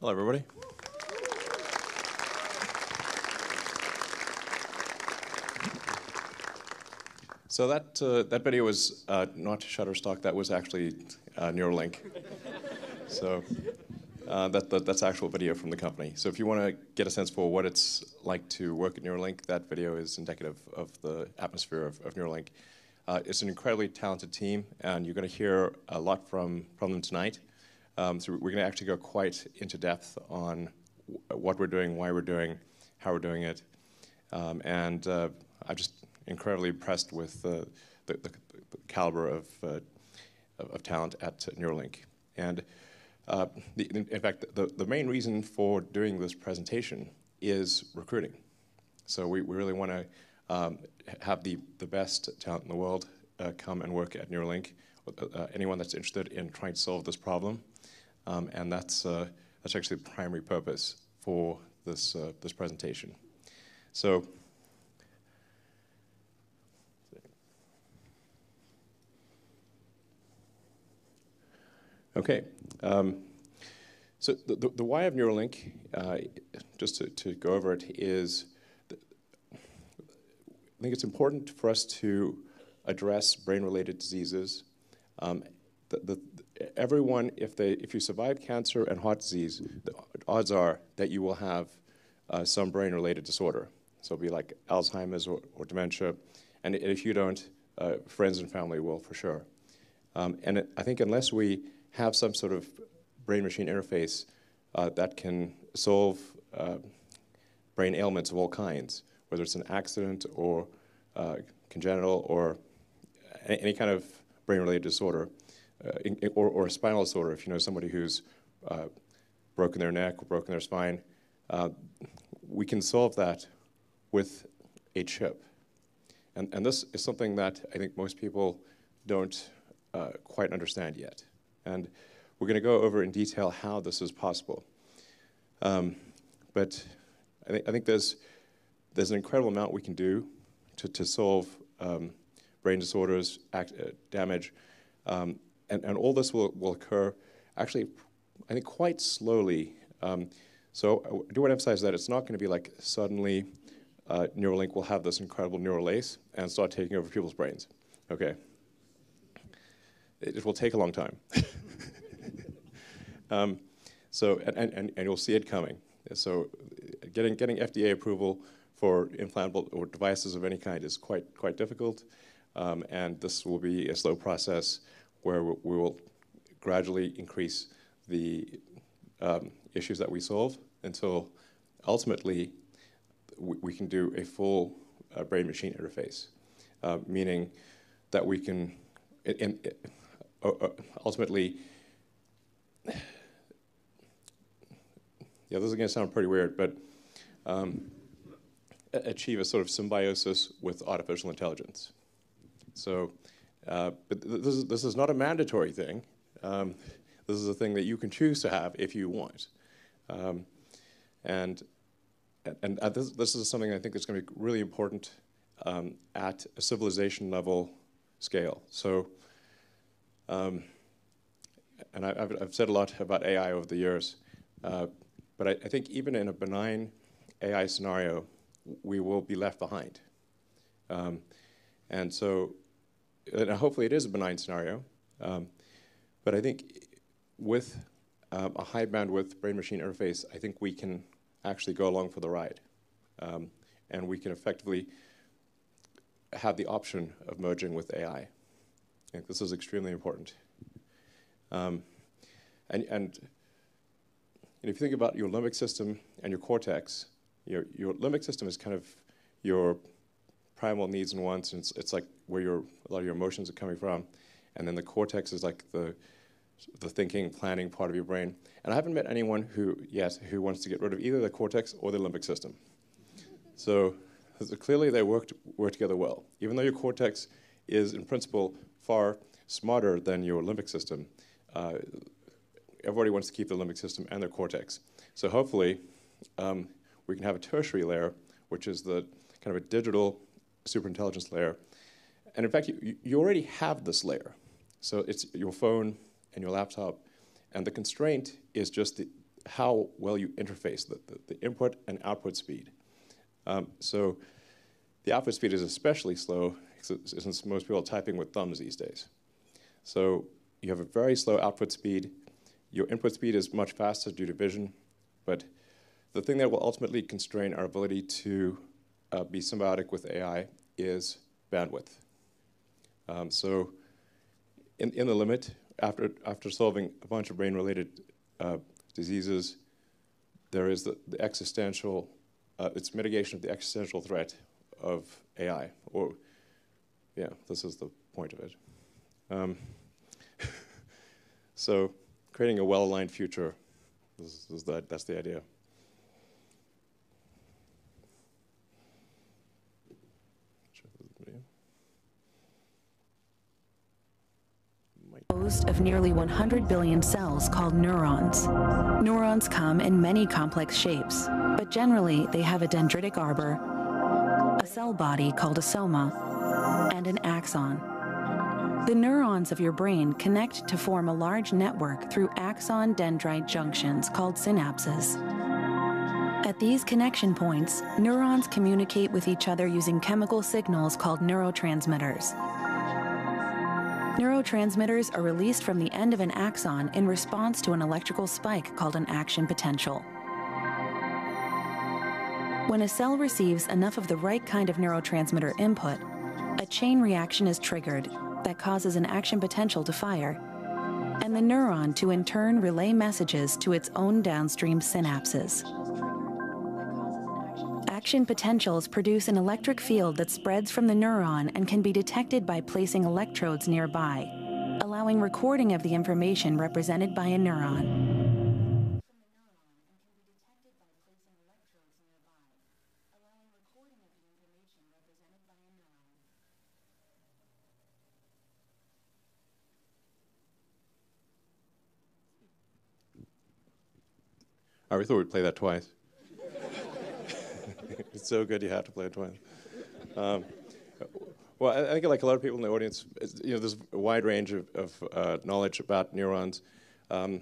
Hello, everybody. So that video was not Shutterstock. That was actually Neuralink. So that's actual video from the company. So if you want to get a sense for what it's like to work at Neuralink, that video is indicative of the atmosphere of Neuralink. It's an incredibly talented team, and you're going to hear a lot from them tonight. So we're going to actually go quite into depth on what we're doing, why we're doing, how we're doing it. I'm just incredibly impressed with the caliber of talent at Neuralink. And in fact, the main reason for doing this presentation is recruiting. So we really want to have the best talent in the world come and work at Neuralink. Anyone that's interested in trying to solve this problem, and that's actually the primary purpose for this presentation. So. Okay, so the why of Neuralink, just to go over it, is I think it's important for us to address brain-related diseases. Everyone, if you survive cancer and heart disease, the odds are that you will have some brain-related disorder. So it'll be like Alzheimer's or dementia, and if you don't, friends and family will for sure. I think unless we have some sort of brain-machine interface that can solve brain ailments of all kinds, whether it's an accident or congenital or any kind of brain-related disorder, or a spinal disorder, if you know somebody who's broken their neck or broken their spine, we can solve that with a chip. And this is something that I think most people don't quite understand yet. And we're going to go over in detail how this is possible. But I think there's an incredible amount we can do to solve brain disorders, damage, and all this will occur actually, I think, quite slowly. So I do want to emphasize that it's not going to be like suddenly Neuralink will have this incredible neural lace and start taking over people's brains. Okay. It will take a long time. So you'll see it coming. So getting FDA approval for implantable or devices of any kind is quite difficult, and this will be a slow process where we will gradually increase the issues that we solve until ultimately we can do a full brain-machine interface, meaning that we can ultimately, this is going to sound pretty weird, but achieve a sort of symbiosis with artificial intelligence. So, but this is not a mandatory thing. This is a thing that you can choose to have if you want. And this is something I think that's going to be really important at a civilization level scale. So. And I've said a lot about AI over the years, but I think even in a benign AI scenario, we will be left behind. And so, and hopefully it is a benign scenario, but I think with a high bandwidth brain-machine interface, I think we can actually go along for the ride. And we can effectively have the option of merging with AI. I think this is extremely important. And if you think about your limbic system and your cortex, your limbic system is kind of your primal needs and wants, and it's like where a lot of your emotions are coming from. And then the cortex is like the thinking, planning part of your brain. And I haven't met anyone who wants to get rid of either the cortex or the limbic system. So clearly they work together well. Even though your cortex is, in principle, far smarter than your limbic system, everybody wants to keep the limbic system and their cortex. So hopefully, we can have a tertiary layer, which is the kind of a digital superintelligence layer. And in fact, you already have this layer. So it's your phone and your laptop. And the constraint is just how well you interface, the input and output speed. So the output speed is especially slow since most people are typing with thumbs these days. So you have a very slow output speed. Your input speed is much faster due to vision, but the thing that will ultimately constrain our ability to be symbiotic with AI is bandwidth. So in the limit, after solving a bunch of brain-related diseases, there is the existential, it's mitigation of the existential threat of AI, or yeah, this is the point of it. So creating a well-aligned future, that's the idea. Composed of nearly 100 billion cells called neurons. Neurons come in many complex shapes, but generally they have a dendritic arbor, a cell body called a soma, and an axon. The neurons of your brain connect to form a large network through axon-dendrite junctions called synapses. At these connection points, neurons communicate with each other using chemical signals called neurotransmitters. Neurotransmitters are released from the end of an axon in response to an electrical spike called an action potential. When a cell receives enough of the right kind of neurotransmitter input, a chain reaction is triggered that causes an action potential to fire, and the neuron to in turn relay messages to its own downstream synapses. Action potentials produce an electric field that spreads from the neuron and can be detected by placing electrodes nearby, allowing recording of the information represented by a neuron. We thought we'd play that twice. It's so good you have to play it twice. Well, I think like a lot of people in the audience, there's a wide range of knowledge about neurons. I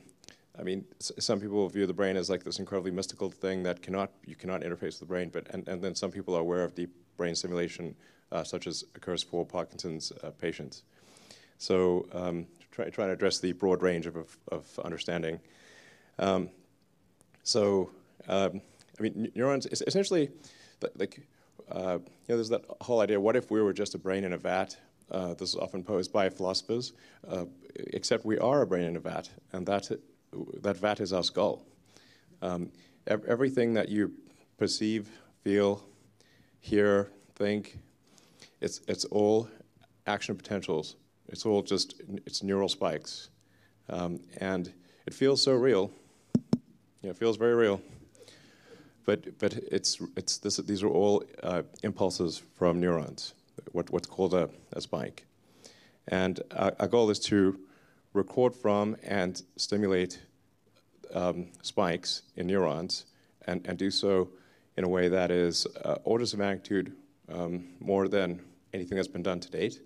mean, some people view the brain as like this incredibly mystical thing that you cannot interface with the brain, and then some people are aware of deep brain stimulation, such as occurs for Parkinson's patients. So trying to address the broad range of understanding. I mean, neurons, essentially, there's that whole idea, what if we were just a brain in a vat? This is often posed by philosophers, except we are a brain in a vat, and that vat is our skull. Everything that you perceive, feel, hear, think, it's all action potentials. It's all it's neural spikes. And it feels so real. It feels very real. But these are all impulses from neurons, what's called a spike. And our goal is to record from and stimulate spikes in neurons and do so in a way that is orders of magnitude more than anything that's been done to date,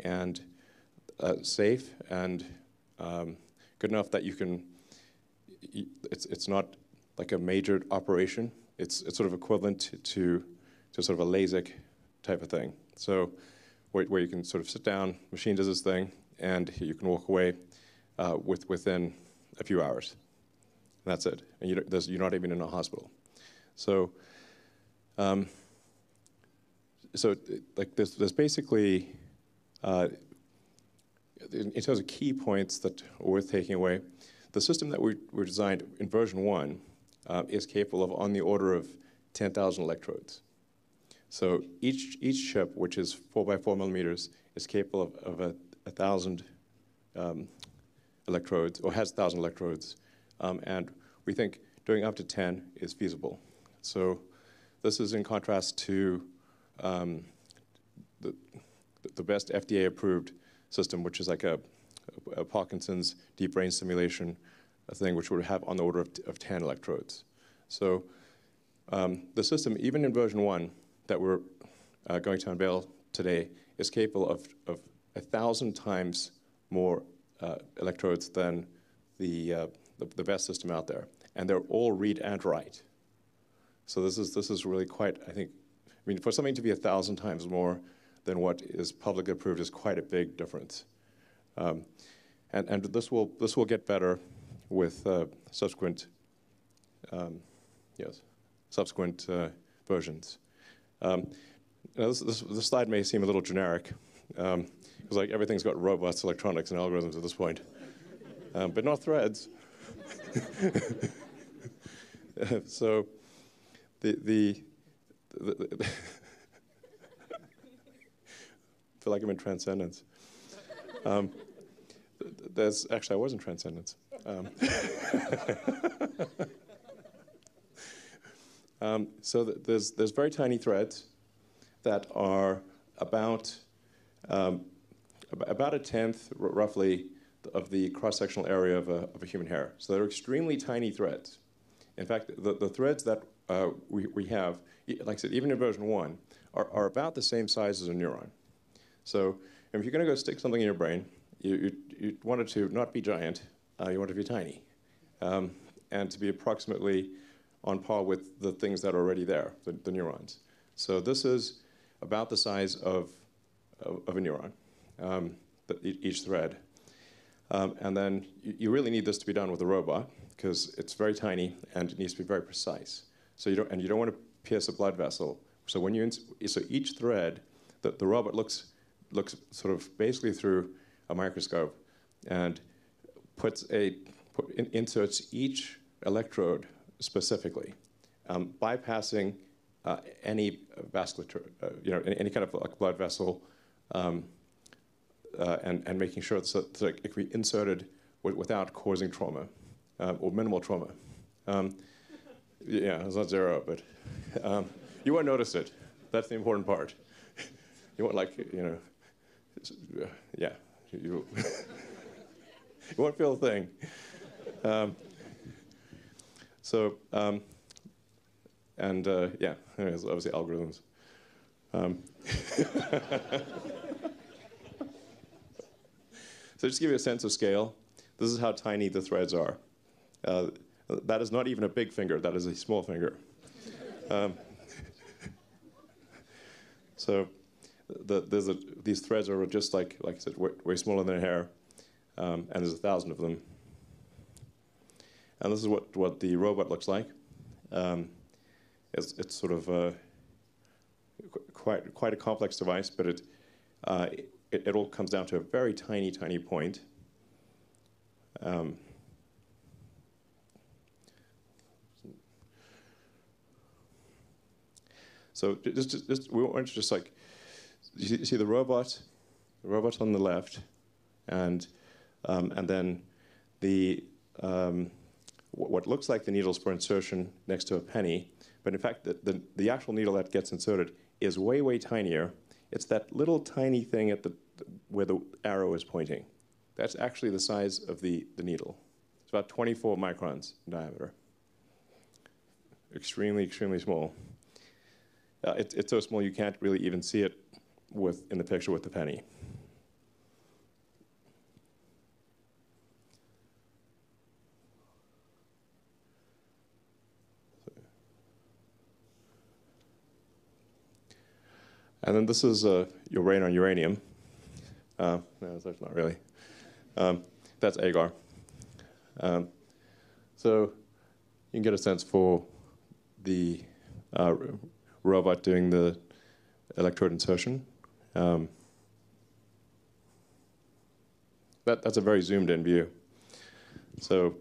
and safe and good enough that you can, it's not like a major operation. It's sort of equivalent to sort of a LASIK type of thing. So where you can sort of sit down, machine does this thing, and you can walk away within a few hours. And that's it. And you're not even in a hospital. So like there's basically, in terms of key points that are worth taking away, the system that we designed in version 1 is capable of on the order of 10,000 electrodes. So each chip, which is 4 by 4 millimeters, is capable of 1,000 electrodes, or has 1,000 electrodes. And we think doing up to 10 is feasible. So this is in contrast to the best FDA-approved system, which is like a Parkinson's deep brain stimulation thing, which would have on the order of 10 electrodes. So the system, even in version 1 that we're going to unveil today, is capable of 1,000 times more electrodes than the best system out there. and they're all read and write. So this is really quite, I think, I mean, for something to be 1,000 times more than what is publicly approved is quite a big difference. And this will get better with subsequent versions. This slide may seem a little generic, because like everything's got robots, electronics, and algorithms at this point, but not threads. So the I feel like I'm in Transcendence. Actually, I was in Transcendence. So there's very tiny threads that are about a tenth, roughly, of the cross-sectional area of a human hair. So they're extremely tiny threads. In fact, the threads that we have, like I said, even in version 1, are about the same size as a neuron. So if you're going to go stick something in your brain, you want it to not be giant, you want it to be tiny, and to be approximately on par with the things that are already there, the neurons. So this is about the size of a neuron, each thread. And then you really need this to be done with a robot, because it's very tiny and it needs to be very precise. So you don't want to pierce a blood vessel. So so each thread, the robot looks sort of basically through a microscope and inserts each electrode specifically, bypassing any vasculature, any kind of like blood vessel, and making sure that it can be inserted without causing trauma or minimal trauma. Yeah, it's not zero, but you won't notice it. That's the important part. You won't yeah, you won't feel a thing. Yeah, anyways, obviously algorithms. So just to give you a sense of scale, this is how tiny the threads are. That is not even a big finger, that is a small finger. So these threads are just like I said, way smaller than a hair, and there's 1,000 of them. And this is what the robot looks like. It's sort of quite a complex device, but it all comes down to a very tiny, tiny point. So we want to just like, you see the robot on the left, and then what looks like the needles for insertion next to a penny, but in fact the actual needle that gets inserted is way, way tinier. It's that little tiny thing where the arrow is pointing. That's actually the size of the needle. It's about 24 microns in diameter. Extremely, extremely small. It's so small you can't really even see it in the picture with the penny. And then this is your rain on uranium. No, that's not really. That's agar. So you can get a sense for the robot doing the electrode insertion. That's a very zoomed in view. So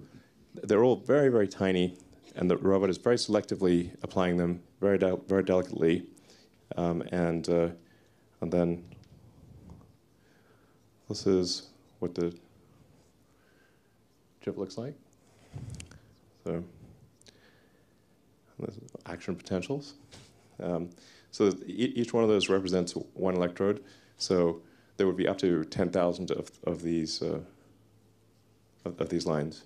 they're all very, very tiny, and the robot is very selectively applying them very delicately. And then this is what the chip looks like. So action potentials. So each one of those represents one electrode. So there would be up to 10,000 of these lines.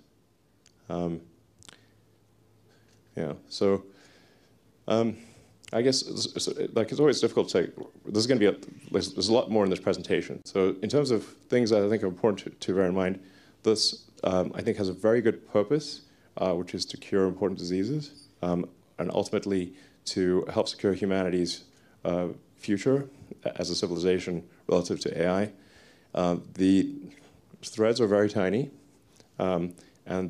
Yeah. So I guess it's always difficult to say. There's going to be there's a lot more in this presentation. So in terms of things that I think are important to bear in mind, this I think has a very good purpose which is to cure important diseases, and ultimately to help secure humanity's future as a civilization relative to AI. The threads are very tiny, and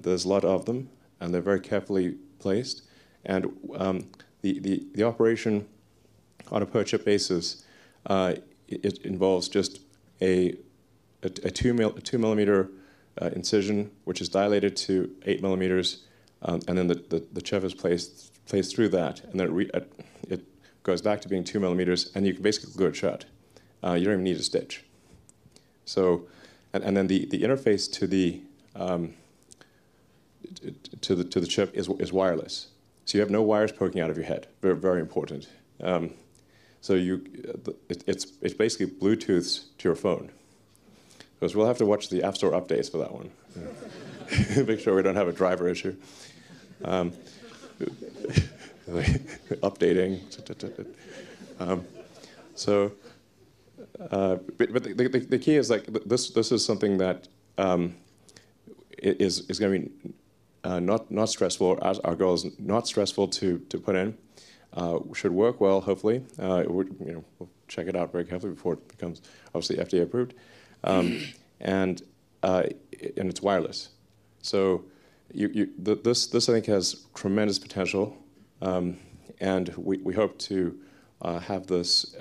there's a lot of them, and they're very carefully placed. And the operation on a per-chip basis, it involves just a 2 millimeter incision, which is dilated to 8 millimeters, and then the chip is placed through that, and then it goes back to being 2 millimeters, and you can basically glue it shut. You don't even need a stitch. So, and then the interface to the chip is wireless. So you have no wires poking out of your head. Very, very important. So it's basically Bluetooth to your phone. Because we'll have to watch the App Store updates for that one. Make sure we don't have a driver issue. Updating. But the key is like this is something that is going to be not stressful. Our goal is not stressful to put in. Should work well, hopefully. We'll check it out very carefully before it becomes obviously FDA approved. And it's wireless. So this I think has tremendous potential, and we hope to have this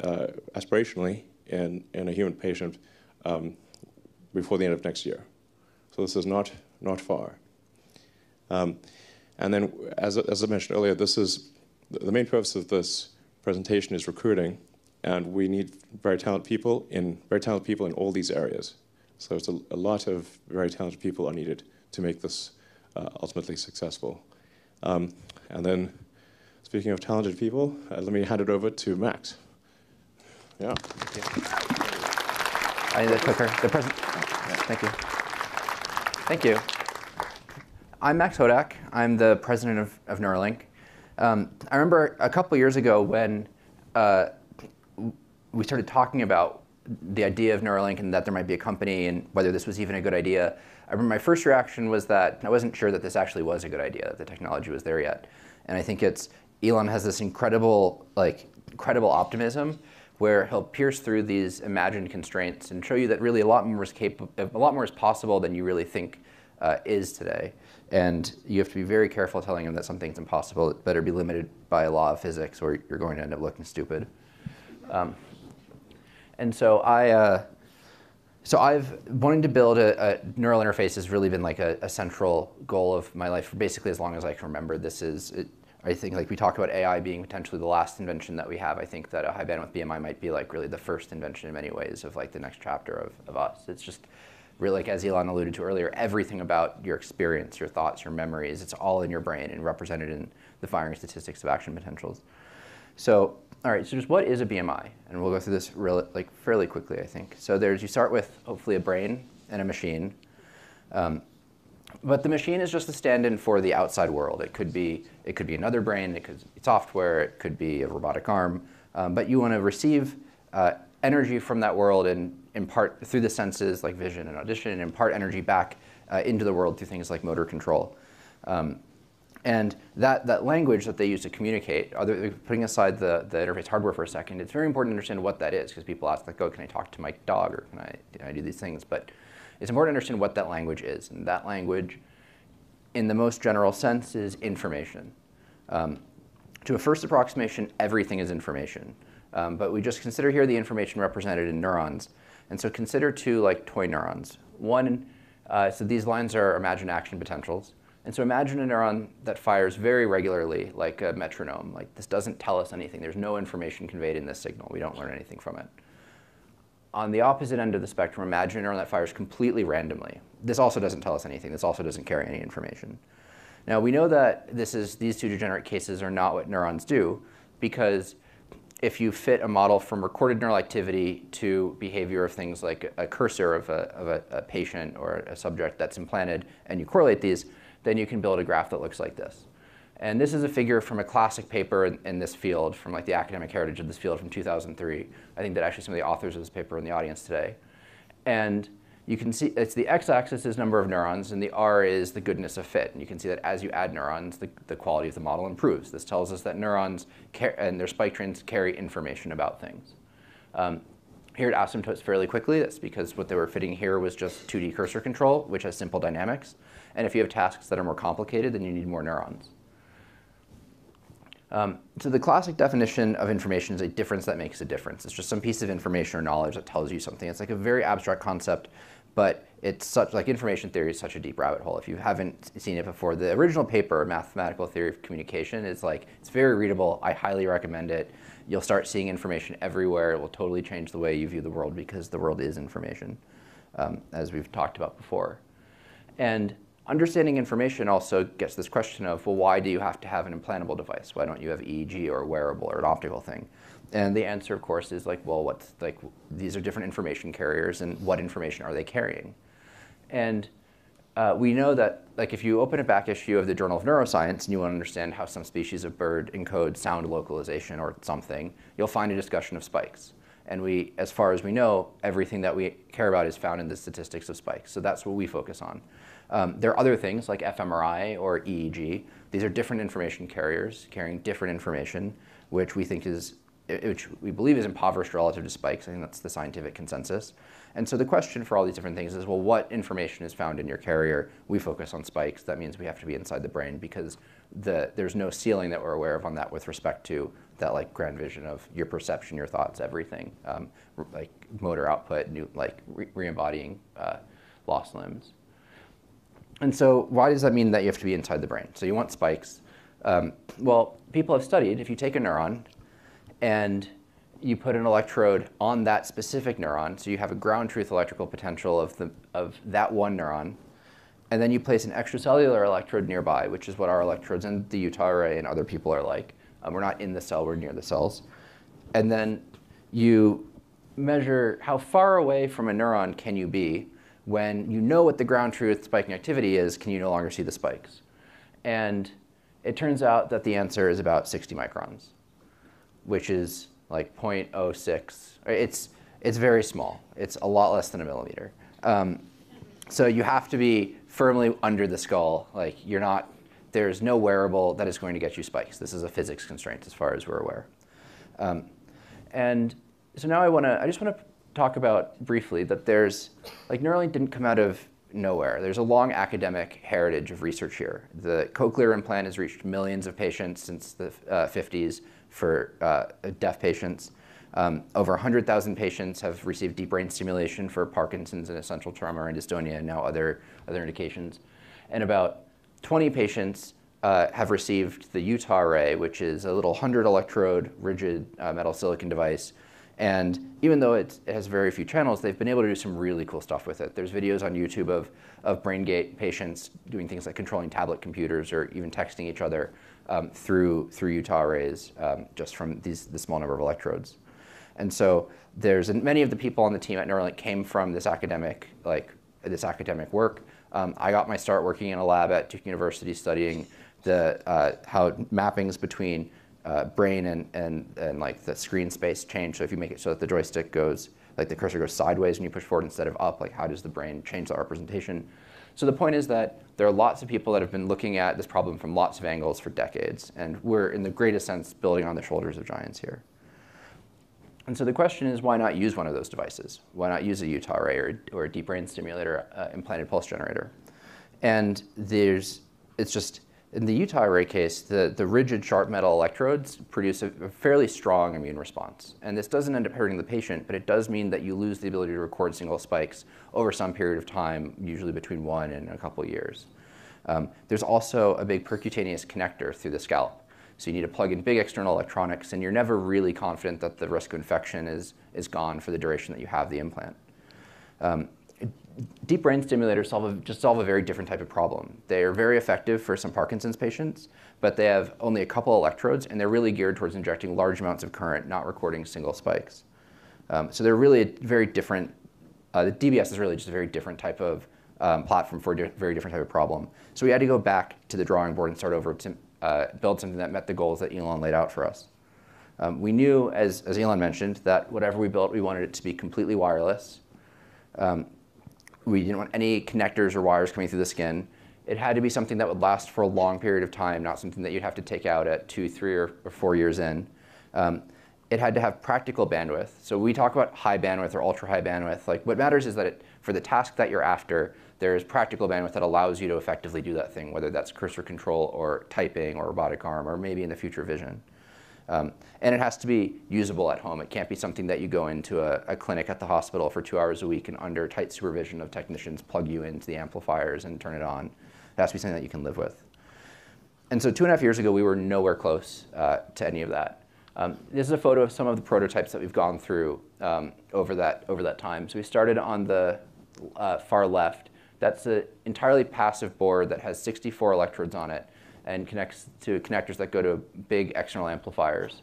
aspirationally in a human patient before the end of next year. So this is not far. And then, as I mentioned earlier, this is the main purpose of this presentation is recruiting, and we need very talented people in all these areas. So it's a lot of very talented people are needed to make this ultimately successful. And then, speaking of talented people, let me hand it over to Max. Yeah. Thank you. I need a clicker. Thank you. Thank you. I'm Max Hodak. I'm the president of Neuralink. I remember a couple years ago when we started talking about the idea of Neuralink and that there might be a company and whether this was even a good idea. I remember my first reaction was that I wasn't sure that this actually was a good idea, that the technology was there yet. And I think Elon has this incredible optimism where he'll pierce through these imagined constraints and show you that really a lot more is possible than you really think is today. And you have to be very careful telling him that something's impossible. It better be limited by a law of physics or you're going to end up looking stupid. And so I've wanted to build a neural interface has really been like a central goal of my life for basically as long as I can remember. I think like we talk about AI being potentially the last invention that we have. I think that a high bandwidth BMI might be like really the first invention in many ways of like the next chapter of us. It's just really like as Elon alluded to earlier, everything about your experience, your thoughts, your memories, it's all in your brain and represented in the firing statistics of action potentials. So, all right, so just what is a BMI? And we'll go through this fairly quickly, I think. So you start with hopefully a brain and a machine. But the machine is just the stand-in for the outside world. It could be another brain, it could be software, it could be a robotic arm. But you want to receive energy from that world and impart through the senses like vision and audition and impart energy back into the world through things like motor control. And that language that they use to communicate, putting aside the interface hardware for a second, it's very important to understand what that is because people ask like, oh, can I talk to my dog or can I do these things? But it's important to understand what that language is. And that language, in the most general sense, is information. To a first approximation, everything is information. But we just consider here the information represented in neurons. And so consider two like toy neurons. One, so these lines are imagined action potentials. And so imagine a neuron that fires very regularly like a metronome. Like this doesn't tell us anything. There's no information conveyed in this signal. We don't learn anything from it. On the opposite end of the spectrum, imagine a neuron that fires completely randomly. This also doesn't tell us anything. This also doesn't carry any information. Now we know that these two degenerate cases are not what neurons do because if you fit a model from recorded neural activity to behavior of things like a cursor of a patient or a subject that's implanted and you correlate these, then you can build a graph that looks like this. And this is a figure from a classic paper in this field, from like the academic heritage of this field from 2003. I think that actually some of the authors of this paper are in the audience today. And you can see it's the x-axis is number of neurons, and the r is the goodness of fit. And you can see that as you add neurons, the quality of the model improves. This tells us that neurons and their spike trains carry information about things. Here it asymptotes fairly quickly. That's because what they were fitting here was just 2D cursor control, which has simple dynamics. And if you have tasks that are more complicated, then you need more neurons. So the classic definition of information is a difference that makes a difference. It's just some piece of information or knowledge that tells you something. It's like a very abstract concept, but it's such, like information theory is such a deep rabbit hole. If you haven't seen it before, the original paper, Mathematical Theory of Communication, is like, it's very readable. I highly recommend it. You'll start seeing information everywhere. It will totally change the way you view the world because the world is information, as we've talked about before. And understanding information also gets this question of, well, why do you have to have an implantable device? Why don't you have EEG or a wearable or an optical thing? And the answer, of course, is like, well, these are different information carriers, and what information are they carrying? And we know that, like, if you open a back issue of the Journal of Neuroscience and you want to understand how some species of bird encodes sound localization or something, you'll find a discussion of spikes. And we, as far as we know, everything that we care about is found in the statistics of spikes. So that's what we focus on. There are other things like fMRI or EEG. These are different information carriers carrying different information, which we believe is impoverished relative to spikes. I think that's the scientific consensus. And so the question for all these different things is, well, what information is found in your carrier? We focus on spikes. That means we have to be inside the brain because there's no ceiling that we're aware of on that with respect to that, like, grand vision of your perception, your thoughts, everything, like motor output, re-embodying lost limbs. And so why does that mean that you have to be inside the brain? So you want spikes. Well, people have studied, if you take a neuron and you put an electrode on that specific neuron, so you have a ground truth electrical potential of that one neuron, and then you place an extracellular electrode nearby, which is what our electrodes in the Utah array and other people are like. We're not in the cell, we're near the cells. And then you measure how far away from a neuron can you be when you know what the ground truth spiking activity is, can you no longer see the spikes? And it turns out that the answer is about 60 microns, which is like 0.06. It's very small. It's a lot less than a millimeter. So you have to be firmly under the skull. Like, there's no wearable that is going to get you spikes. This is a physics constraint as far as we're aware. And so now I just want to talk about briefly that Neuralink didn't come out of nowhere. There's a long academic heritage of research here. The cochlear implant has reached millions of patients since the 50s for deaf patients. Over 100,000 patients have received deep brain stimulation for Parkinson's and essential tremor and dystonia, and now other indications. And about 20 patients have received the Utah array, which is a little 100 electrode rigid metal silicon device. And even though it has very few channels, they've been able to do some really cool stuff with it. There's videos on YouTube of BrainGate patients doing things like controlling tablet computers or even texting each other through Utah arrays just from the small number of electrodes. And so many of the people on the team at Neuralink came from this academic work. I got my start working in a lab at Duke University studying how mappings between brain and like the screen space change. So if you make it so that the joystick goes, like the cursor goes sideways when you push forward instead of up, like how does the brain change that representation? So the point is that there are lots of people that have been looking at this problem from lots of angles for decades, and we're in the greatest sense building on the shoulders of giants here. And so the question is, why not use one of those devices? Why not use a Utah array or a deep brain stimulator implanted pulse generator? And in the Utah array case, the rigid sharp metal electrodes produce a fairly strong immune response. And this doesn't end up hurting the patient, but it does mean that you lose the ability to record single spikes over some period of time, usually between 1 and a couple years. There's also a big percutaneous connector through the scalp. So you need to plug in big external electronics, and you're never really confident that the risk of infection is gone for the duration that you have the implant. Deep brain stimulators solve a very different type of problem. They are very effective for some Parkinson's patients, but they have only a couple electrodes, and they're really geared towards injecting large amounts of current, not recording single spikes. So they're really a very different, the DBS is really just a very different type of platform for a very different type of problem. So we had to go back to the drawing board and start over to build something that met the goals that Elon laid out for us. We knew, as Elon mentioned, that whatever we built, we wanted it to be completely wireless. We didn't want any connectors or wires coming through the skin. It had to be something that would last for a long period of time, not something that you'd have to take out at 2, 3, or 4 years in. It had to have practical bandwidth. So we talk about high bandwidth or ultra high bandwidth. Like, what matters is that for the task that you're after, there is practical bandwidth that allows you to effectively do that thing, whether that's cursor control or typing or robotic arm or maybe in the future vision. And it has to be usable at home. It can't be something that you go into a clinic at the hospital for 2 hours a week and under tight supervision of technicians plug you into the amplifiers and turn it on. It has to be something that you can live with. And so 2.5 years ago, we were nowhere close to any of that. This is a photo of some of the prototypes that we've gone through over that time. So we started on the far left. That's an entirely passive board that has 64 electrodes on it and connects to connectors that go to big external amplifiers.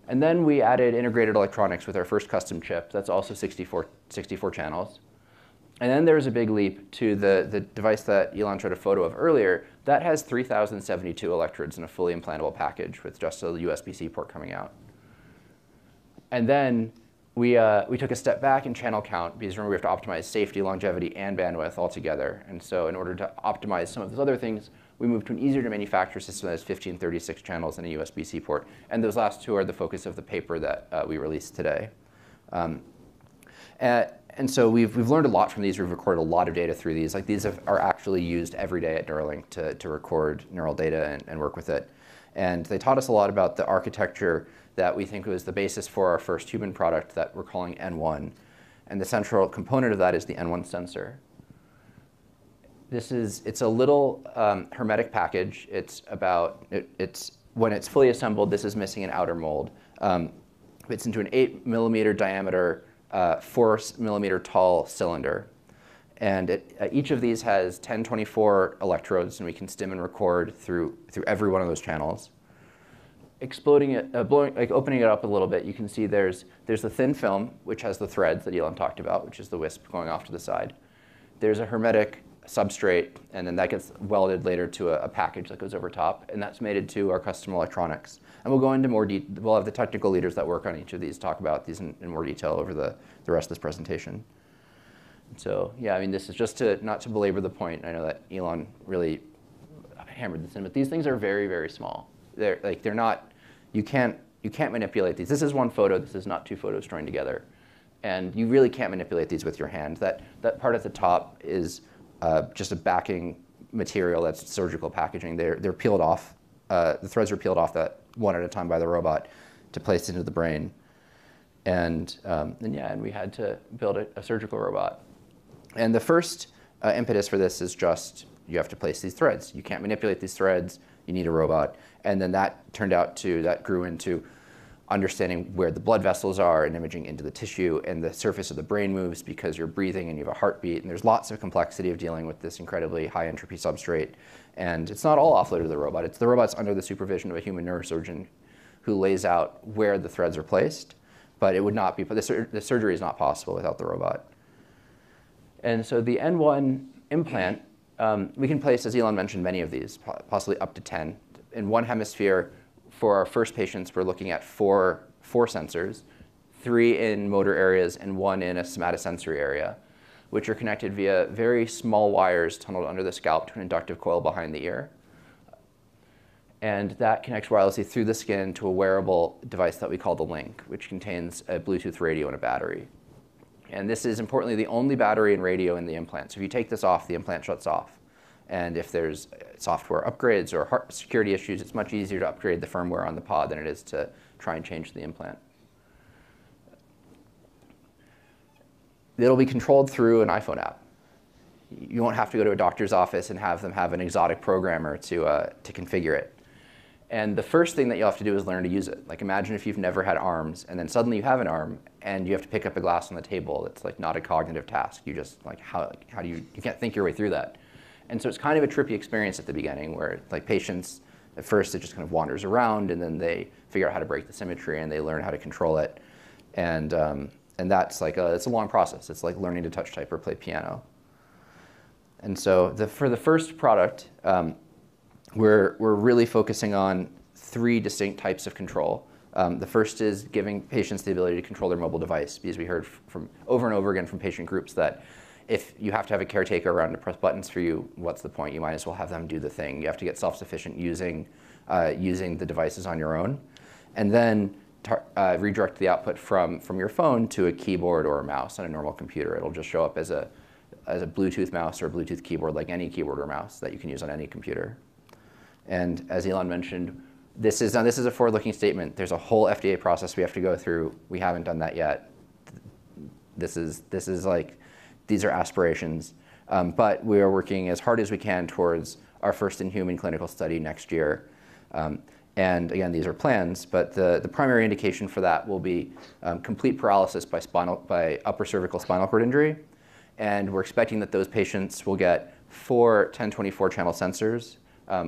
And then we added integrated electronics with our first custom chip. That's also 64 channels. And then there was a big leap to the device that Elon showed a photo of earlier. That has 3,072 electrodes in a fully implantable package with just a USB-C port coming out. And then we took a step back in channel count because remember we have to optimize safety, longevity, and bandwidth all together. And so in order to optimize some of those other things, we moved to an easier to manufacture system that has 1536 channels and a USB-C port. And those last two are the focus of the paper that we released today. And so we've learned a lot from these. We've recorded a lot of data through these. Like these are actually used every day at Neuralink to record neural data and work with it. And they taught us a lot about the architecture that we think was the basis for our first human product that we're calling N1. And the central component of that is the N1 sensor. It's a little hermetic package. When it's fully assembled, this is missing an outer mold. It's into an 8mm diameter, 4mm tall cylinder. And each of these has 1024 electrodes, and we can stim and record through every one of those channels. Opening it up a little bit, you can see there's the thin film, which has the threads that Elon talked about, which is the wisp going off to the side. There's a hermetic substrate, and then that gets welded later to a package that goes over top, and that's mated to our custom electronics. And we'll go into more detail. We'll have the technical leaders that work on each of these talk about these in more detail over the rest of this presentation. So yeah, I mean, this is just not to belabor the point. I know that Elon really hammered this in, but these things are very, very small. They're not. You can't manipulate these. This is one photo. This is not two photos joined together, and you really can't manipulate these with your hand. That part at the top is just a backing material that's surgical packaging. They're peeled off. The threads are peeled off that one at a time by the robot to place into the brain. And we had to build a surgical robot. And the first impetus for this is just you have to place these threads. You can't manipulate these threads. You need a robot. And then that grew into understanding where the blood vessels are and imaging into the tissue, and the surface of the brain moves because you're breathing and you have a heartbeat, and there's lots of complexity of dealing with this incredibly high entropy substrate. And it's not all offloaded to the robot. The robot's under the supervision of a human neurosurgeon who lays out where the threads are placed, but it would not be, the surgery is not possible without the robot. And so the N1 implant, we can place, as Elon mentioned, many of these, possibly up to 10. In one hemisphere, for our first patients, we're looking at four sensors, 3 in motor areas and 1 in a somatosensory area, which are connected via very small wires tunneled under the scalp to an inductive coil behind the ear. And that connects wirelessly through the skin to a wearable device that we call the Link, which contains a Bluetooth radio and a battery. And this is, importantly, the only battery and radio in the implant. So if you take this off, the implant shuts off. And if there's software upgrades or security issues, it's much easier to upgrade the firmware on the pod than it is to try and change the implant. It'll be controlled through an iPhone app. You won't have to go to a doctor's office and have them have an exotic programmer to configure it. And the first thing that you'll have to do is learn to use it. Like, imagine if you've never had arms, and then suddenly you have an arm, and you have to pick up a glass on the table. It's like not a cognitive task. You just, like, how do you can't think your way through that. And so it's kind of a trippy experience at the beginning where, like, patients, at first it just kind of wanders around, and then they figure out how to break the symmetry, and they learn how to control it. And that's like it's a long process. It's like learning to touch, type, or play piano. And so for the first product, we're really focusing on 3 distinct types of control. The first is giving patients the ability to control their mobile device, because we heard from over and over again from patient groups that if you have to have a caretaker around to press buttons for you, what's the point? You might as well have them do the thing. You have to get self-sufficient using the devices on your own. And then redirect the output from your phone to a keyboard or a mouse on a normal computer. It'll just show up as a Bluetooth mouse or a Bluetooth keyboard, like any keyboard or mouse that you can use on any computer. And as Elon mentioned, this is a forward-looking statement. There's a whole FDA process we have to go through. We haven't done that yet. This is like, these are aspirations. But we are working as hard as we can towards our first in-human clinical study next year. And again, these are plans, but the primary indication for that will be complete paralysis by upper cervical spinal cord injury. And we're expecting that those patients will get 4 1024 channel sensors,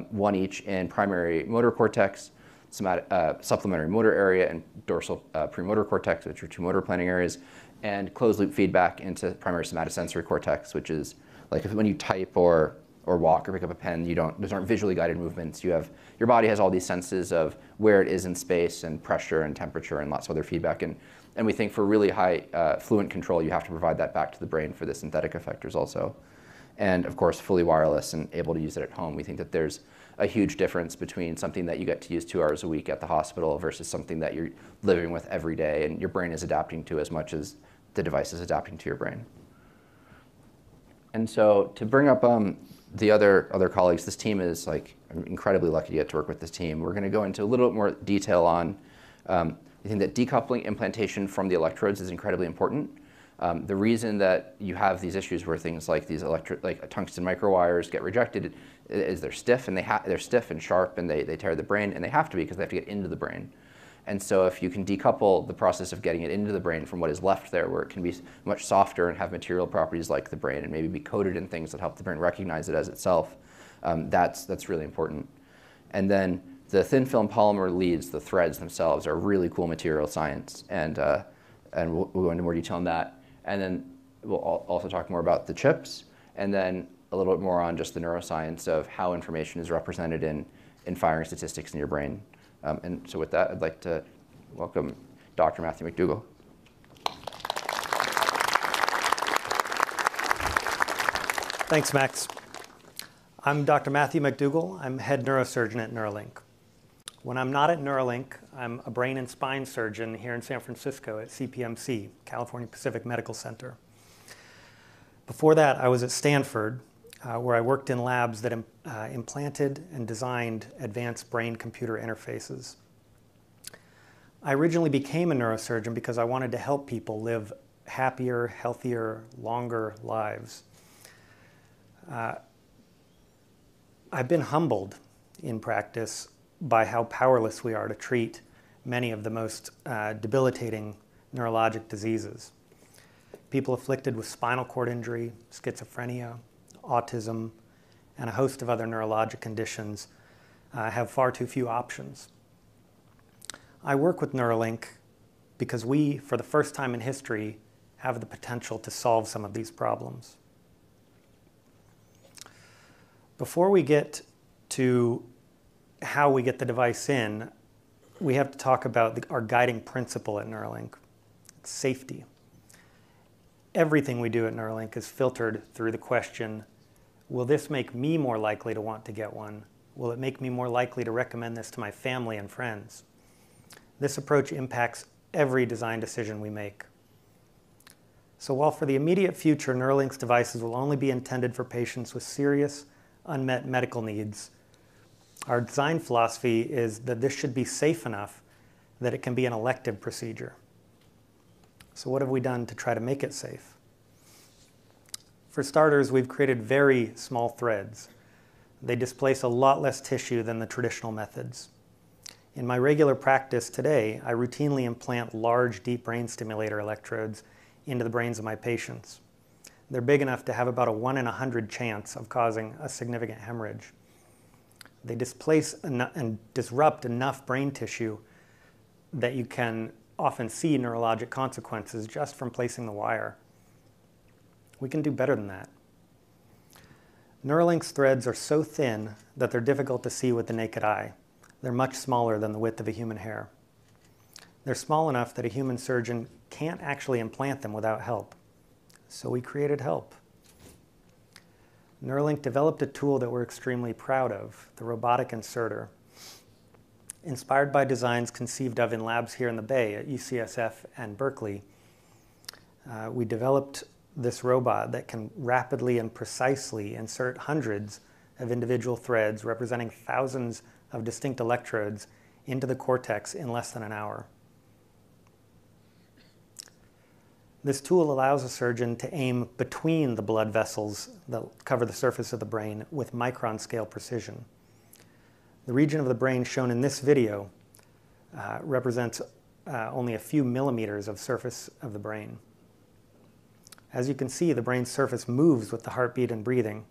one each in primary motor cortex, supplementary motor area, and dorsal premotor cortex, which are 2 motor planning areas, and closed loop feedback into primary somatosensory cortex, which is like when you type or walk or pick up a pen, those aren't visually guided movements. Your body has all these senses of where it is in space and pressure and temperature and lots of other feedback. And we think for really high fluent control, you have to provide that back to the brain for the synthetic effectors also. And of course, fully wireless and able to use it at home. We think that there's a huge difference between something that you get to use 2 hours a week at the hospital versus something that you're living with every day and your brain is adapting to as much as the device is adapting to your brain. And so to bring up the other colleagues, this team is like, I'm incredibly lucky to get to work with this team. We're going to go into a little bit more detail on, I think that decoupling implantation from the electrodes is incredibly important. The reason that you have these issues where things like these like tungsten microwires get rejected is they're stiff and they're stiff and sharp and they tear the brain, and they have to be because they have to get into the brain. And so if you can decouple the process of getting it into the brain from what is left there, where it can be much softer and have material properties like the brain and maybe be coated in things that help the brain recognize it as itself, that's really important. And then the thin film polymer leads, the threads themselves, are really cool material science, and we'll go into more detail on that. And then we'll also talk more about the chips, and then a little bit more on just the neuroscience of how information is represented in firing statistics in your brain. And so with that, I'd like to welcome Dr. Matthew McDougall. Thanks, Max. I'm Dr. Matthew McDougall. I'm head neurosurgeon at Neuralink. When I'm not at Neuralink, I'm a brain and spine surgeon here in San Francisco at CPMC, California Pacific Medical Center. Before that, I was at Stanford, where I worked in labs that implanted and designed advanced brain-computer interfaces. I originally became a neurosurgeon because I wanted to help people live happier, healthier, longer lives. I've been humbled in practice by how powerless we are to treat many of the most debilitating neurologic diseases. People afflicted with spinal cord injury, schizophrenia, autism, and a host of other neurologic conditions have far too few options. I work with Neuralink because we, for the first time in history, have the potential to solve some of these problems. Before we get to how we get the device in, we have to talk about our guiding principle at Neuralink. It's safety. Everything we do at Neuralink is filtered through the question, will this make me more likely to want to get one? Will it make me more likely to recommend this to my family and friends? This approach impacts every design decision we make. So while for the immediate future, Neuralink's devices will only be intended for patients with serious unmet medical needs, our design philosophy is that this should be safe enough that it can be an elective procedure. So what have we done to try to make it safe? For starters, we've created very small threads. They displace a lot less tissue than the traditional methods. In my regular practice today, I routinely implant large, deep brain stimulator electrodes into the brains of my patients. They're big enough to have about a 1 in 100 chance of causing a significant hemorrhage. They displace and disrupt enough brain tissue that you can often see neurologic consequences just from placing the wire. We can do better than that. Neuralink's threads are so thin that they're difficult to see with the naked eye. They're much smaller than the width of a human hair. They're small enough that a human surgeon can't actually implant them without help. So we created help. Neuralink developed a tool that we're extremely proud of, the robotic inserter. Inspired by designs conceived of in labs here in the Bay at UCSF and Berkeley, we developed this robot that can rapidly and precisely insert hundreds of individual threads representing thousands of distinct electrodes into the cortex in less than an hour. This tool allows a surgeon to aim between the blood vessels that cover the surface of the brain with micron scale precision. The region of the brain shown in this video represents only a few millimeters of surface of the brain. As you can see, the brain's surface moves with the heartbeat and breathing.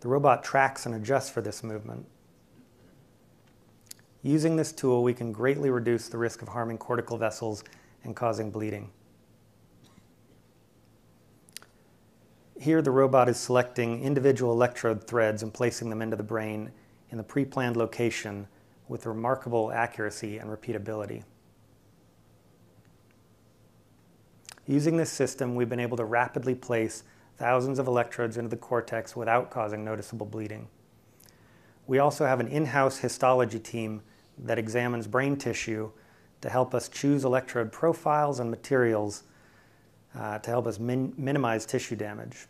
The robot tracks and adjusts for this movement. Using this tool, we can greatly reduce the risk of harming cortical vessels and causing bleeding. Here, the robot is selecting individual electrode threads and placing them into the brain in the pre-planned location with remarkable accuracy and repeatability. Using this system, we've been able to rapidly place thousands of electrodes into the cortex without causing noticeable bleeding. We also have an in-house histology team that examines brain tissue to help us choose electrode profiles and materials to help us minimize tissue damage.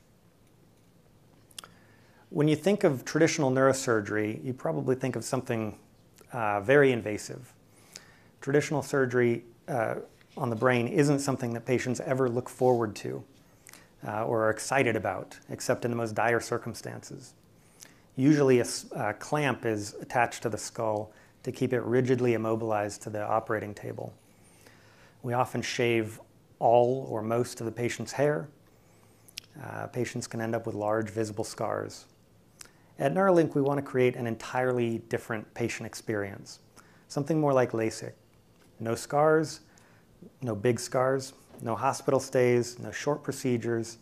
When you think of traditional neurosurgery, you probably think of something very invasive. Traditional surgery on the brain isn't something that patients ever look forward to or are excited about, except in the most dire circumstances. Usually a clamp is attached to the skull to keep it rigidly immobilized to the operating table. We often shave all or most of the patient's hair. Patients can end up with large visible scars. At Neuralink, we want to create an entirely different patient experience, something more like LASIK. No scars, no big scars, no hospital stays, no short procedures,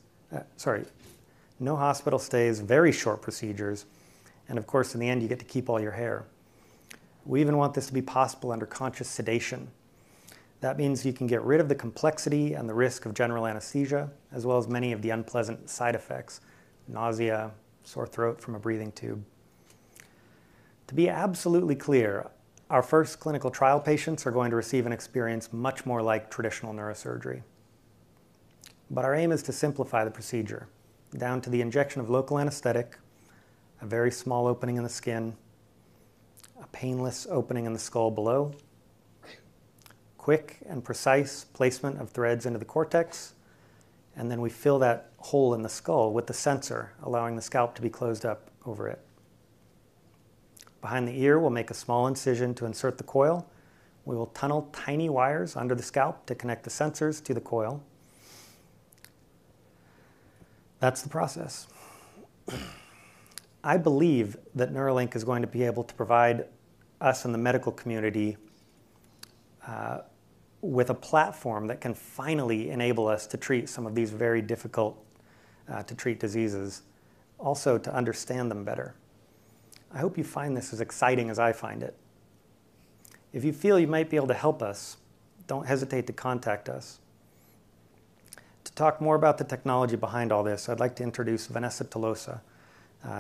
no hospital stays, very short procedures, and of course, in the end, you get to keep all your hair. We even want this to be possible under conscious sedation. That means you can get rid of the complexity and the risk of general anesthesia, as well as many of the unpleasant side effects, nausea, sore throat from a breathing tube. To be absolutely clear, our first clinical trial patients are going to receive an experience much more like traditional neurosurgery. But our aim is to simplify the procedure, down to the injection of local anesthetic, a very small opening in the skin, a painless opening in the skull below, quick and precise placement of threads into the cortex, and then we fill that hole in the skull with the sensor, allowing the scalp to be closed up over it. Behind the ear, we'll make a small incision to insert the coil. We will tunnel tiny wires under the scalp to connect the sensors to the coil. That's the process. I believe that Neuralink is going to be able to provide us in the medical community with a platform that can finally enable us to treat some of these very difficult to treat diseases, also to understand them better. I hope you find this as exciting as I find it. If you feel you might be able to help us, don't hesitate to contact us. To talk more about the technology behind all this, I'd like to introduce Vanessa Tolosa,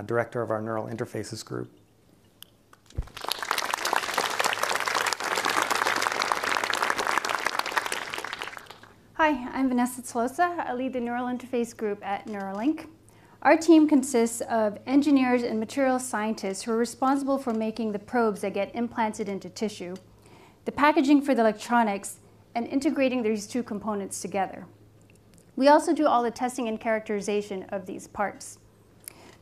Director of our Neural Interfaces Group. Hi, I'm Vanessa Tolosa. I lead the Neural Interface Group at Neuralink. Our team consists of engineers and material scientists who are responsible for making the probes that get implanted into tissue, the packaging for the electronics, and integrating these two components together. We also do all the testing and characterization of these parts.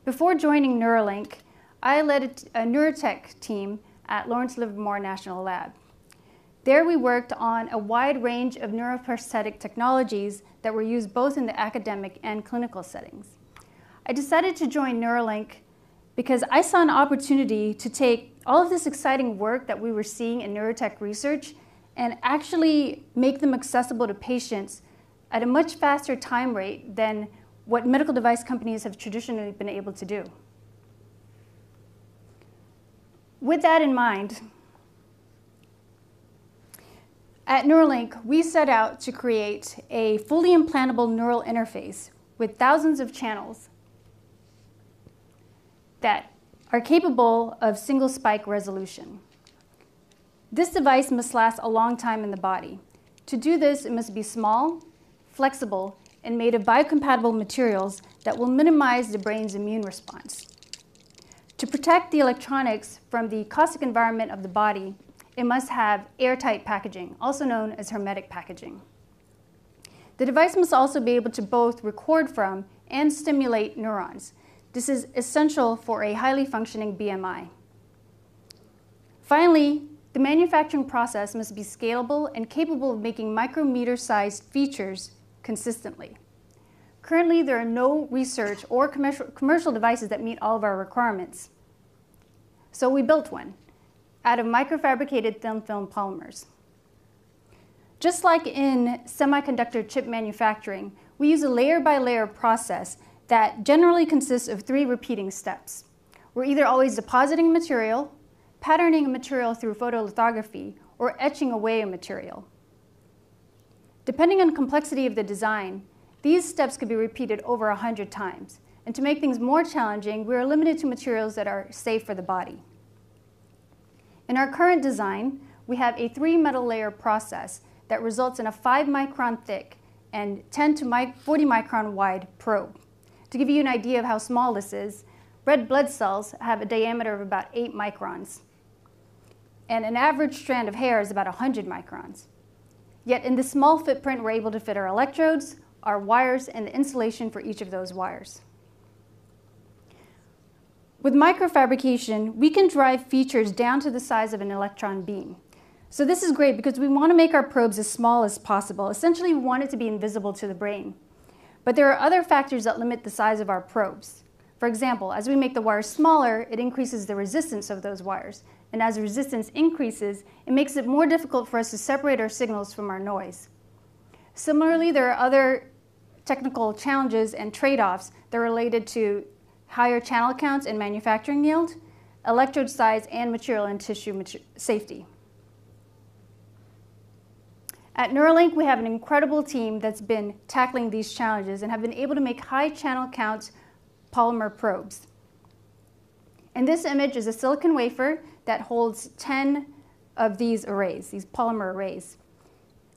Before joining Neuralink, I led a neurotech team at Lawrence Livermore National Lab. There we worked on a wide range of neuroprosthetic technologies that were used both in the academic and clinical settings. I decided to join Neuralink because I saw an opportunity to take all of this exciting work that we were seeing in neurotech research and actually make them accessible to patients at a much faster time rate than what medical device companies have traditionally been able to do. With that in mind, at Neuralink, we set out to create a fully implantable neural interface with thousands of channels that are capable of single spike resolution. This device must last a long time in the body. To do this, it must be small, flexible, and made of biocompatible materials that will minimize the brain's immune response. To protect the electronics from the caustic environment of the body, it must have airtight packaging, also known as hermetic packaging. The device must also be able to both record from and stimulate neurons. This is essential for a highly functioning BMI. Finally, the manufacturing process must be scalable and capable of making micrometer-sized features consistently. Currently, there are no research or commercial devices that meet all of our requirements. So we built one out of microfabricated thin film polymers. Just like in semiconductor chip manufacturing, we use a layer-by-layer process that generally consists of 3 repeating steps. We're either always depositing material, patterning a material through photolithography, or etching away a material. Depending on the complexity of the design, these steps could be repeated over 100 times. And to make things more challenging, we are limited to materials that are safe for the body. In our current design, we have a 3-metal layer process that results in a 5-micron thick and 10 to 40 micron wide probe. To give you an idea of how small this is, red blood cells have a diameter of about 8 microns. And an average strand of hair is about 100 microns. Yet in this small footprint, we're able to fit our electrodes, our wires, and the insulation for each of those wires. With microfabrication, we can drive features down to the size of an electron beam. So this is great because we want to make our probes as small as possible. Essentially, we want it to be invisible to the brain. But there are other factors that limit the size of our probes. For example, as we make the wires smaller, it increases the resistance of those wires. And as the resistance increases, it makes it more difficult for us to separate our signals from our noise. Similarly, there are other technical challenges and trade-offs that are related to higher channel counts and manufacturing yield, electrode size, and material and tissue safety. At Neuralink, we have an incredible team that's been tackling these challenges and have been able to make high channel count polymer probes. And this image is a silicon wafer that holds 10 of these arrays, these polymer arrays.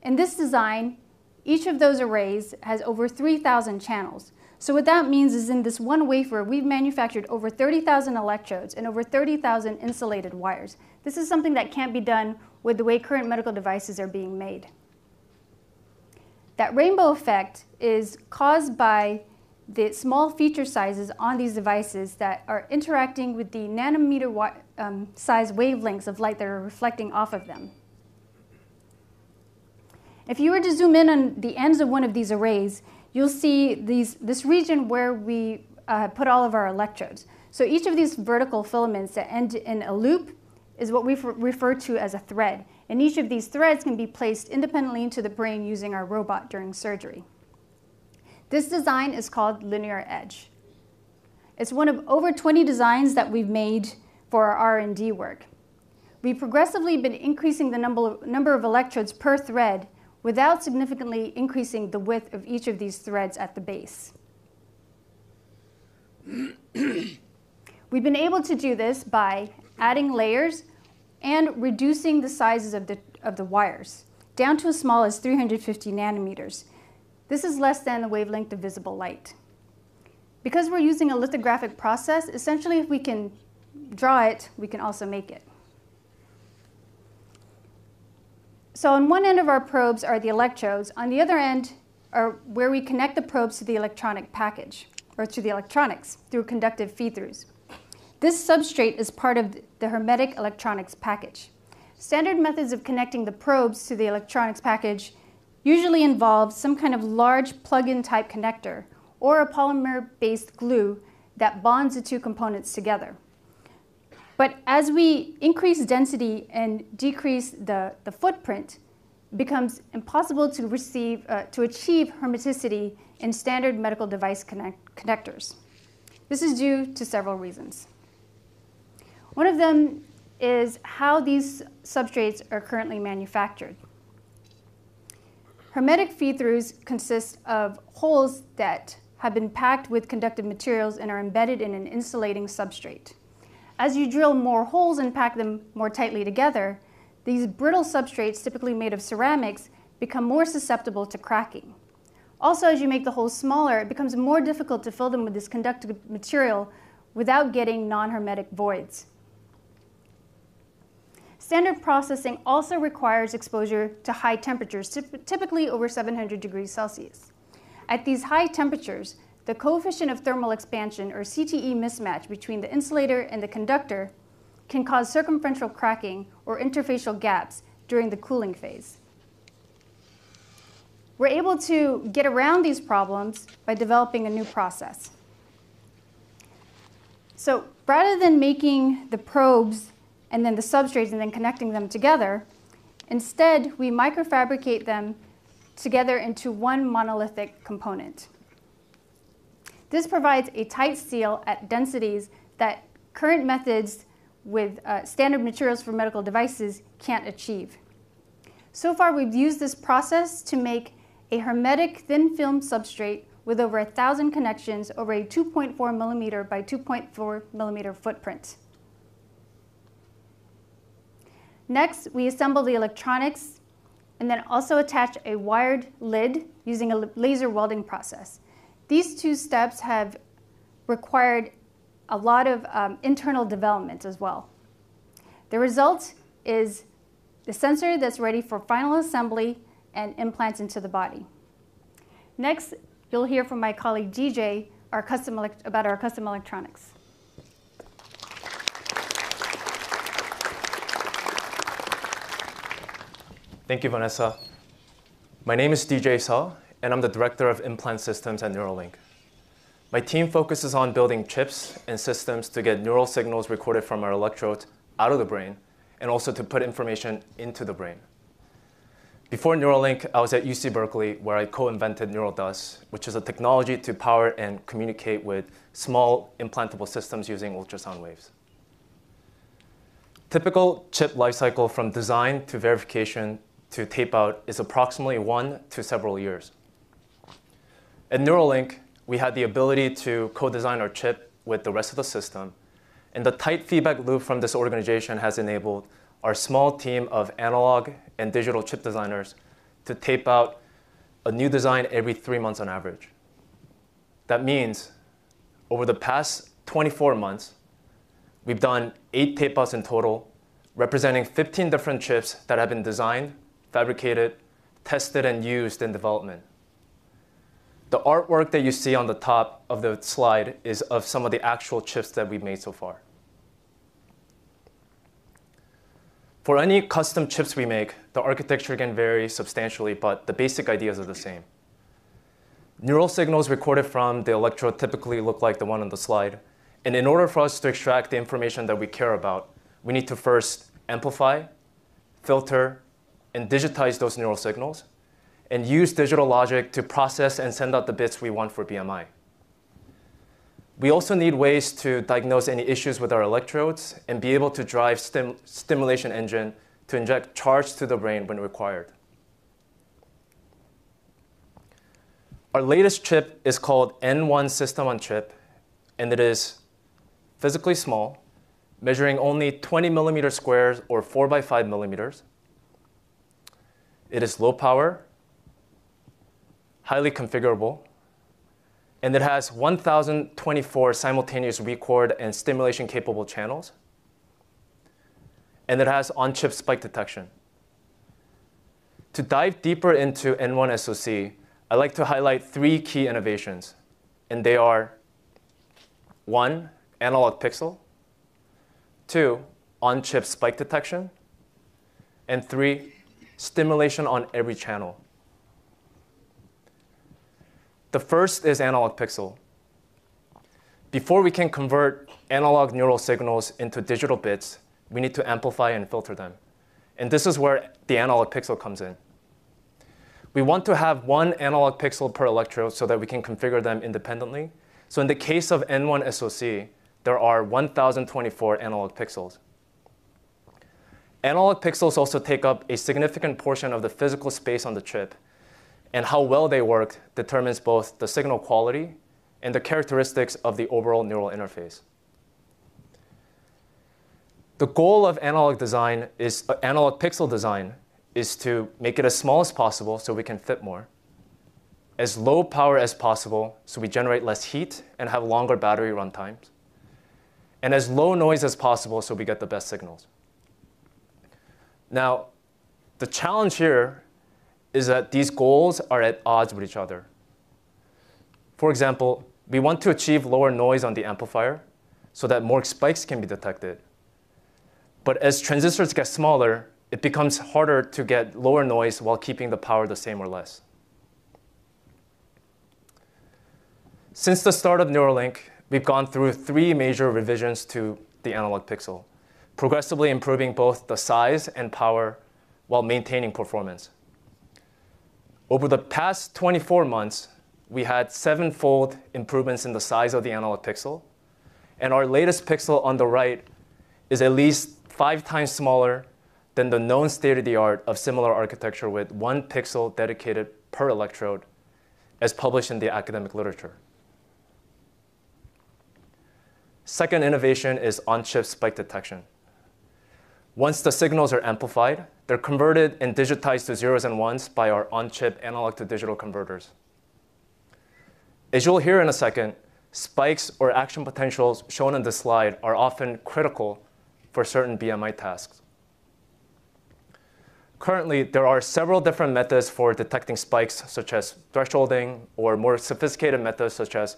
In this design, each of those arrays has over 3,000 channels. So what that means is in this one wafer, we've manufactured over 30,000 electrodes and over 30,000 insulated wires. This is something that can't be done with the way current medical devices are being made. That rainbow effect is caused by the small feature sizes on these devices that are interacting with the nanometer size wavelengths of light that are reflecting off of them. If you were to zoom in on the ends of one of these arrays, you'll see this region where we put all of our electrodes. So each of these vertical filaments that end in a loop is what we refer to as a thread. And each of these threads can be placed independently into the brain using our robot during surgery. This design is called Linear Edge. It's one of over 20 designs that we've made for our R&D work. We've progressively been increasing the number of electrodes per thread without significantly increasing the width of each of these threads at the base. We've been able to do this by adding layers and reducing the sizes of the wires down to as small as 350 nanometers. This is less than the wavelength of visible light. Because we're using a lithographic process, essentially if we can draw it, we can also make it. So on one end of our probes are the electrodes. On the other end are where we connect the probes to the electronic package, or to the electronics, through conductive feed-throughs. This substrate is part of the hermetic electronics package. Standard methods of connecting the probes to the electronics package usually involve some kind of large plug-in type connector or a polymer-based glue that bonds the two components together. But as we increase density and decrease the footprint, it becomes impossible to achieve hermeticity in standard medical device connectors. This is due to several reasons. One of them is how these substrates are currently manufactured. Hermetic feed-throughs consist of holes that have been packed with conductive materials and are embedded in an insulating substrate. As you drill more holes and pack them more tightly together, these brittle substrates, typically made of ceramics, become more susceptible to cracking. Also, as you make the holes smaller, it becomes more difficult to fill them with this conductive material without getting non-hermetic voids. Standard processing also requires exposure to high temperatures, typically over 700 degrees Celsius. At these high temperatures, the coefficient of thermal expansion, or CTE mismatch, between the insulator and the conductor can cause circumferential cracking or interfacial gaps during the cooling phase. We're able to get around these problems by developing a new process. So rather than making the probes and then the substrates and then connecting them together, instead we microfabricate them together into one monolithic component. This provides a tight seal at densities that current methods with standard materials for medical devices can't achieve. So far, we've used this process to make a hermetic thin film substrate with over 1,000 connections over a 2.4 millimeter by 2.4 millimeter footprint. Next, we assemble the electronics and then also attach a wired lid using a laser welding process. These two steps have required a lot of internal development as well. The result is the sensor that's ready for final assembly and implants into the body. Next, you'll hear from my colleague DJ about our custom electronics. Thank you, Vanessa. My name is DJ Seo, and I'm the Director of Implant Systems at Neuralink. My team focuses on building chips and systems to get neural signals recorded from our electrodes out of the brain, and also to put information into the brain. Before Neuralink, I was at UC Berkeley, where I co-invented NeuralDust, which is a technology to power and communicate with small implantable systems using ultrasound waves. Typical chip lifecycle from design to verification to tape out is approximately 1 to several years. At Neuralink, we had the ability to co-design our chip with the rest of the system, and the tight feedback loop from this organization has enabled our small team of analog and digital chip designers to tape out a new design every 3 months on average. That means over the past 24 months, we've done 8 tape outs in total, representing 15 different chips that have been designed, fabricated, tested, and used in development. The artwork that you see on the top of the slide is of some of the actual chips that we've made so far. For any custom chips we make, the architecture can vary substantially, but the basic ideas are the same. Neural signals recorded from the electrode typically look like the one on the slide. And in order for us to extract the information that we care about, we need to first amplify, filter, and digitize those neural signals, and use digital logic to process and send out the bits we want for BMI. We also need ways to diagnose any issues with our electrodes and be able to drive stimulation engine to inject charge to the brain when required. Our latest chip is called N1 System on Chip, and it is physically small, measuring only 20 millimeter squares or 4 by 5 millimeters. It is low power, highly configurable, and it has 1,024 simultaneous record and stimulation capable channels. And it has on-chip spike detection. To dive deeper into N1 SoC, I'd like to highlight 3 key innovations, and they are 1, analog pixel, 2, on-chip spike detection, and 3, stimulation on every channel. The first is analog pixel. Before we can convert analog neural signals into digital bits, we need to amplify and filter them. And this is where the analog pixel comes in. We want to have 1 analog pixel per electrode so that we can configure them independently. So in the case of N1 SoC, there are 1,024 analog pixels. Analog pixels also take up a significant portion of the physical space on the chip, and how well they work determines both the signal quality and the characteristics of the overall neural interface. The goal of analog pixel design is to make it as small as possible so we can fit more, as low power as possible so we generate less heat and have longer battery run times, and as low noise as possible so we get the best signals. Now, the challenge here is that these goals are at odds with each other. For example, we want to achieve lower noise on the amplifier so that more spikes can be detected. But as transistors get smaller, it becomes harder to get lower noise while keeping the power the same or less. Since the start of Neuralink, we've gone through 3 major revisions to the analog pixel, progressively improving both the size and power while maintaining performance. Over the past 24 months, we had 7-fold improvements in the size of the analog pixel, and our latest pixel on the right is at least 5 times smaller than the known state-of-the-art of similar architecture with 1 pixel dedicated per electrode, as published in the academic literature. Second innovation is on-chip spike detection. Once the signals are amplified, they're converted and digitized to zeros and ones by our on-chip analog-to-digital converters. As you'll hear in a second, spikes or action potentials shown on this slide are often critical for certain BMI tasks. Currently, there are several different methods for detecting spikes, such as thresholding, or more sophisticated methods such as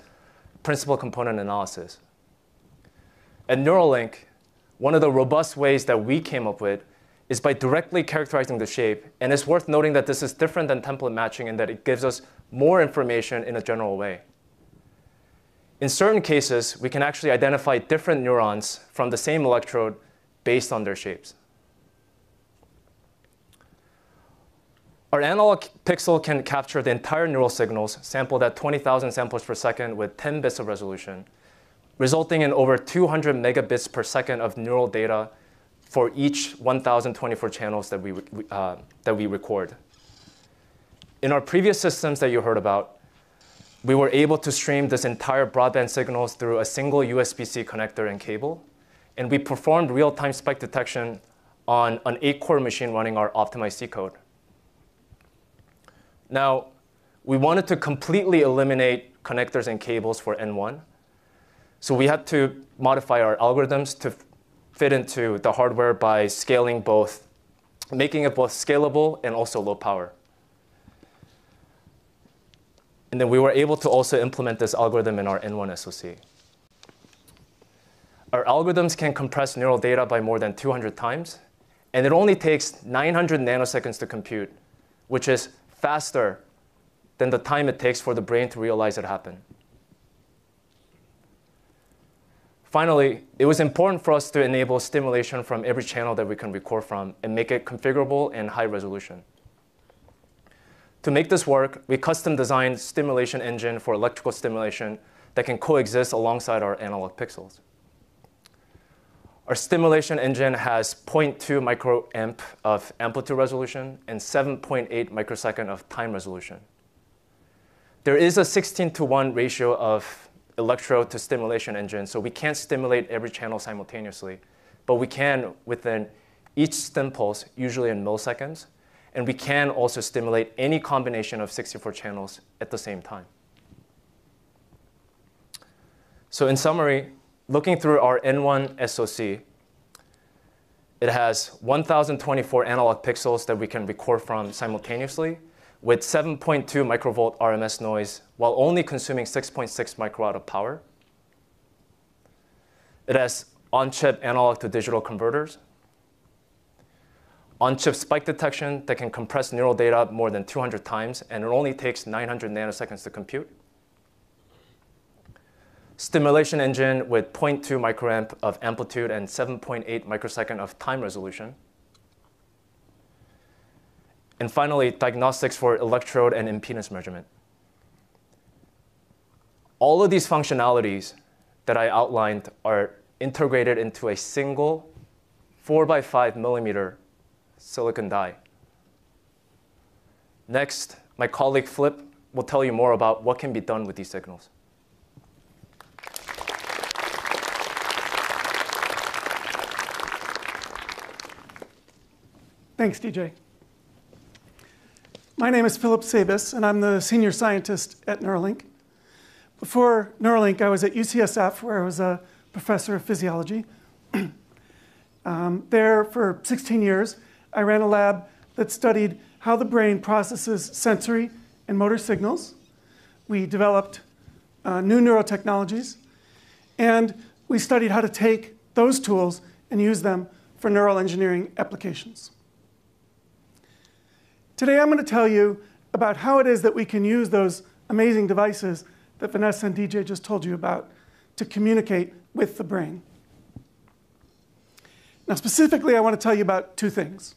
principal component analysis. At Neuralink, one of the robust ways that we came up with is by directly characterizing the shape. And it's worth noting that this is different than template matching in that it gives us more information in a general way. In certain cases, we can actually identify different neurons from the same electrode based on their shapes. Our analog pixel can capture the entire neural signals sampled at 20,000 samples per second with 10 bits of resolution, resulting in over 200 megabits per second of neural data for each 1,024 channels that we record. In our previous systems that you heard about, we were able to stream this entire broadband signals through a single USB-C connector and cable, and we performed real-time spike detection on an 8-core machine running our optimized C code. Now, we wanted to completely eliminate connectors and cables for N1, so we had to modify our algorithms to fit into the hardware by scaling both, making it both scalable and also low power. And then we were able to also implement this algorithm in our N1 SoC. Our algorithms can compress neural data by more than 200 times, and it only takes 900 nanoseconds to compute, which is faster than the time it takes for the brain to realize it happened. Finally, it was important for us to enable stimulation from every channel that we can record from and make it configurable and high resolution. To make this work, we custom designed stimulation engine for electrical stimulation that can coexist alongside our analog pixels. Our stimulation engine has 0.2 microamp of amplitude resolution and 7.8 microsecond of time resolution. There is a 16:1 ratio of electrode to stimulation engine, so we can't stimulate every channel simultaneously, but we can within each stim pulse, usually in milliseconds, and we can also stimulate any combination of 64 channels at the same time. So in summary, looking through our N1 SoC, it has 1,024 analog pixels that we can record from simultaneously with 7.2 microvolt RMS noise while only consuming 6.6 microwatt of power. It has on-chip analog to digital converters, on-chip spike detection that can compress neural data more than 200 times, and it only takes 900 nanoseconds to compute. Stimulation engine with 0.2 microamp of amplitude and 7.8 microsecond of time resolution. And finally, diagnostics for electrode and impedance measurement. All of these functionalities that I outlined are integrated into a single 4x5 millimeter silicon die. Next, my colleague Flip will tell you more about what can be done with these signals. Thanks, DJ. My name is Philip Sabis, and I'm the senior scientist at Neuralink. Before Neuralink, I was at UCSF, where I was a professor of physiology. There, for 16 years, I ran a lab that studied how the brain processes sensory and motor signals. We developed new neurotechnologies, and we studied how to take those tools and use them for neural engineering applications. Today I'm going to tell you about how it is that we can use those amazing devices that Vanessa and DJ just told you about to communicate with the brain. Now specifically, I want to tell you about two things.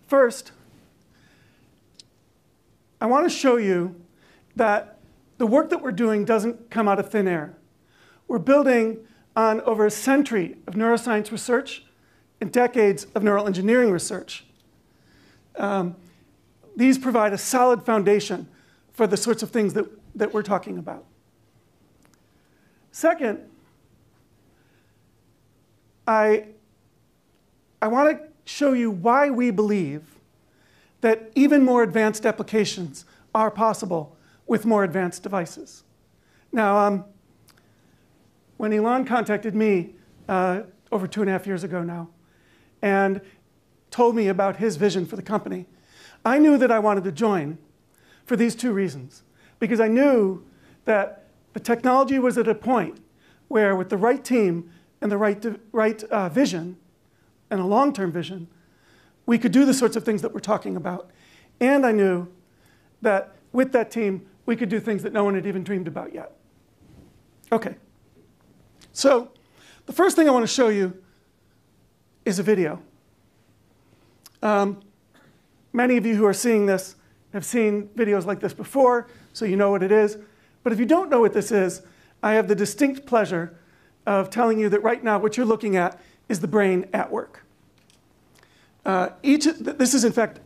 First, I want to show you that the work that we're doing doesn't come out of thin air. We're building on over a century of neuroscience research and decades of neural engineering research. These provide a solid foundation for the sorts of things that we're talking about. Second, I want to show you why we believe that even more advanced applications are possible with more advanced devices. Now, when Elon contacted me over 2.5 years ago now and told me about his vision for the company, I knew that I wanted to join for these two reasons. Because I knew that the technology was at a point where with the right team and the right vision and a long-term vision, we could do the sorts of things that we're talking about. And I knew that with that team, we could do things that no one had even dreamed about yet. Okay. So the first thing I want to show you is a video. Many of you who are seeing this have seen videos like this before, so you know what it is. But if you don't know what this is, I have the distinct pleasure of telling you that right now what you're looking at is the brain at work. This is, in fact,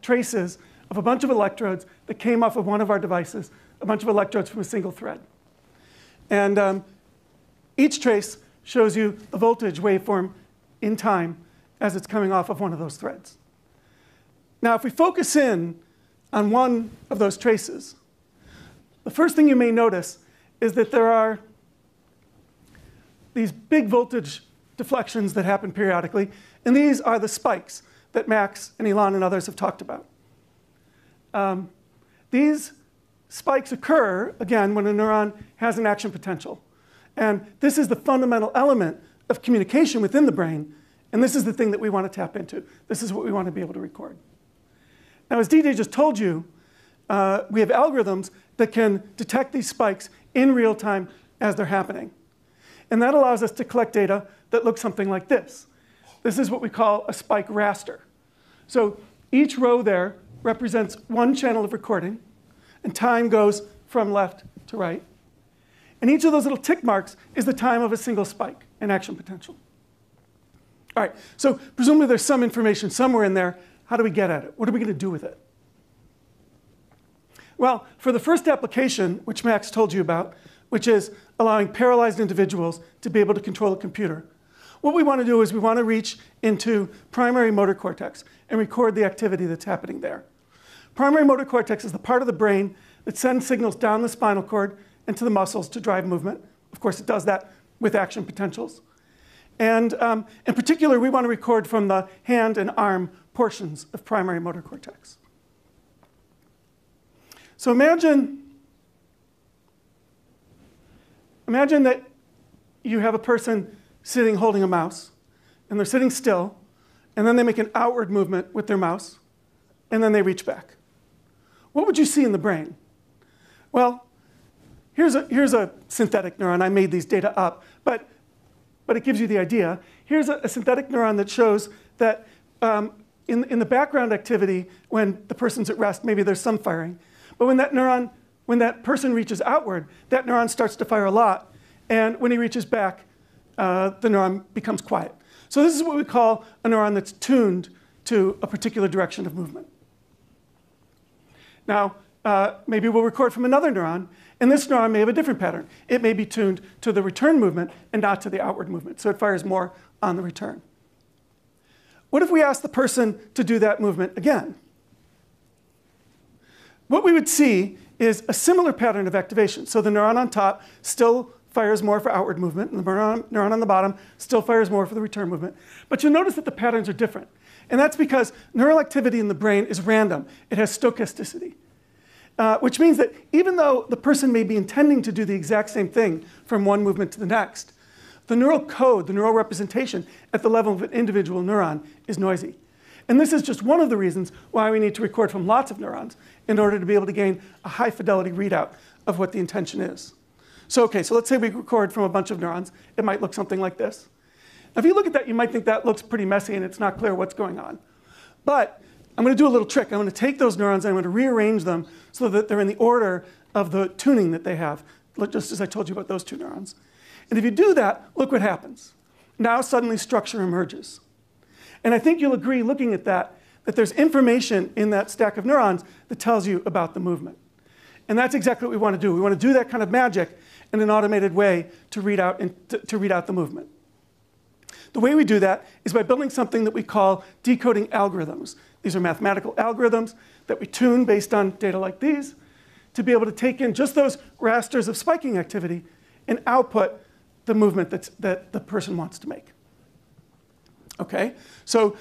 traces of a bunch of electrodes that came off of one of our devices, a bunch of electrodes from a single thread. And each trace shows you the voltage waveform in time as it's coming off of one of those threads. Now, if we focus in on one of those traces, the first thing you may notice is that there are these big voltage deflections that happen periodically, and these are the spikes that Max and Elon and others have talked about. These spikes occur, again, when a neuron has an action potential. And this is the fundamental element of communication within the brain, and this is the thing that we want to tap into. This is what we want to be able to record. Now, as DJ just told you, we have algorithms that can detect these spikes in real time as they're happening. And that allows us to collect data that looks something like this. This is what we call a spike raster. So each row there represents one channel of recording, and time goes from left to right. And each of those little tick marks is the time of a single spike in action potential. All right, so presumably there's some information somewhere in there. How do we get at it? What are we going to do with it? Well, for the first application, which Max told you about, which is allowing paralyzed individuals to be able to control a computer, what we want to do is we want to reach into primary motor cortex and record the activity that's happening there. Primary motor cortex is the part of the brain that sends signals down the spinal cord and to the muscles to drive movement. Of course, it does that with action potentials. And in particular, we want to record from the hand and arm portions of primary motor cortex. So imagine that you have a person sitting holding a mouse, and they're sitting still, and then they make an outward movement with their mouse, and then they reach back. What would you see in the brain? Well, here's a synthetic neuron. I made these data up, but it gives you the idea. Here's a synthetic neuron that shows that in the background activity, when the person's at rest, maybe there's some firing. But when that person reaches outward, that neuron starts to fire a lot. And when he reaches back, the neuron becomes quiet. So this is what we call a neuron that's tuned to a particular direction of movement. Now, maybe we'll record from another neuron, and this neuron may have a different pattern. It may be tuned to the return movement and not to the outward movement, so it fires more on the return. What if we asked the person to do that movement again? What we would see is a similar pattern of activation. So the neuron on top still fires more for outward movement, and the neuron on the bottom still fires more for the return movement. But you'll notice that the patterns are different. And that's because neural activity in the brain is random. It has stochasticity, which means that even though the person may be intending to do the exact same thing from one movement to the next, the neural code, the neural representation at the level of an individual neuron is noisy. And this is just one of the reasons why we need to record from lots of neurons in order to be able to gain a high fidelity readout of what the intention is. So let's say we record from a bunch of neurons. It might look something like this. Now, if you look at that, you might think that looks pretty messy and it's not clear what's going on. But I'm going to do a little trick. I'm going to take those neurons and I'm going to rearrange them so that they're in the order of the tuning that they have, just as I told you about those two neurons. And if you do that, look what happens. Now suddenly structure emerges. And I think you'll agree, looking at that there's information in that stack of neurons that tells you about the movement. And that's exactly what we want to do. We want to do that kind of magic in an automated way to read out the movement. The way we do that is by building something that we call decoding algorithms. These are mathematical algorithms that we tune based on data like these to be able to take in just those rasters of spiking activity and output the movement that the person wants to make. Okay, so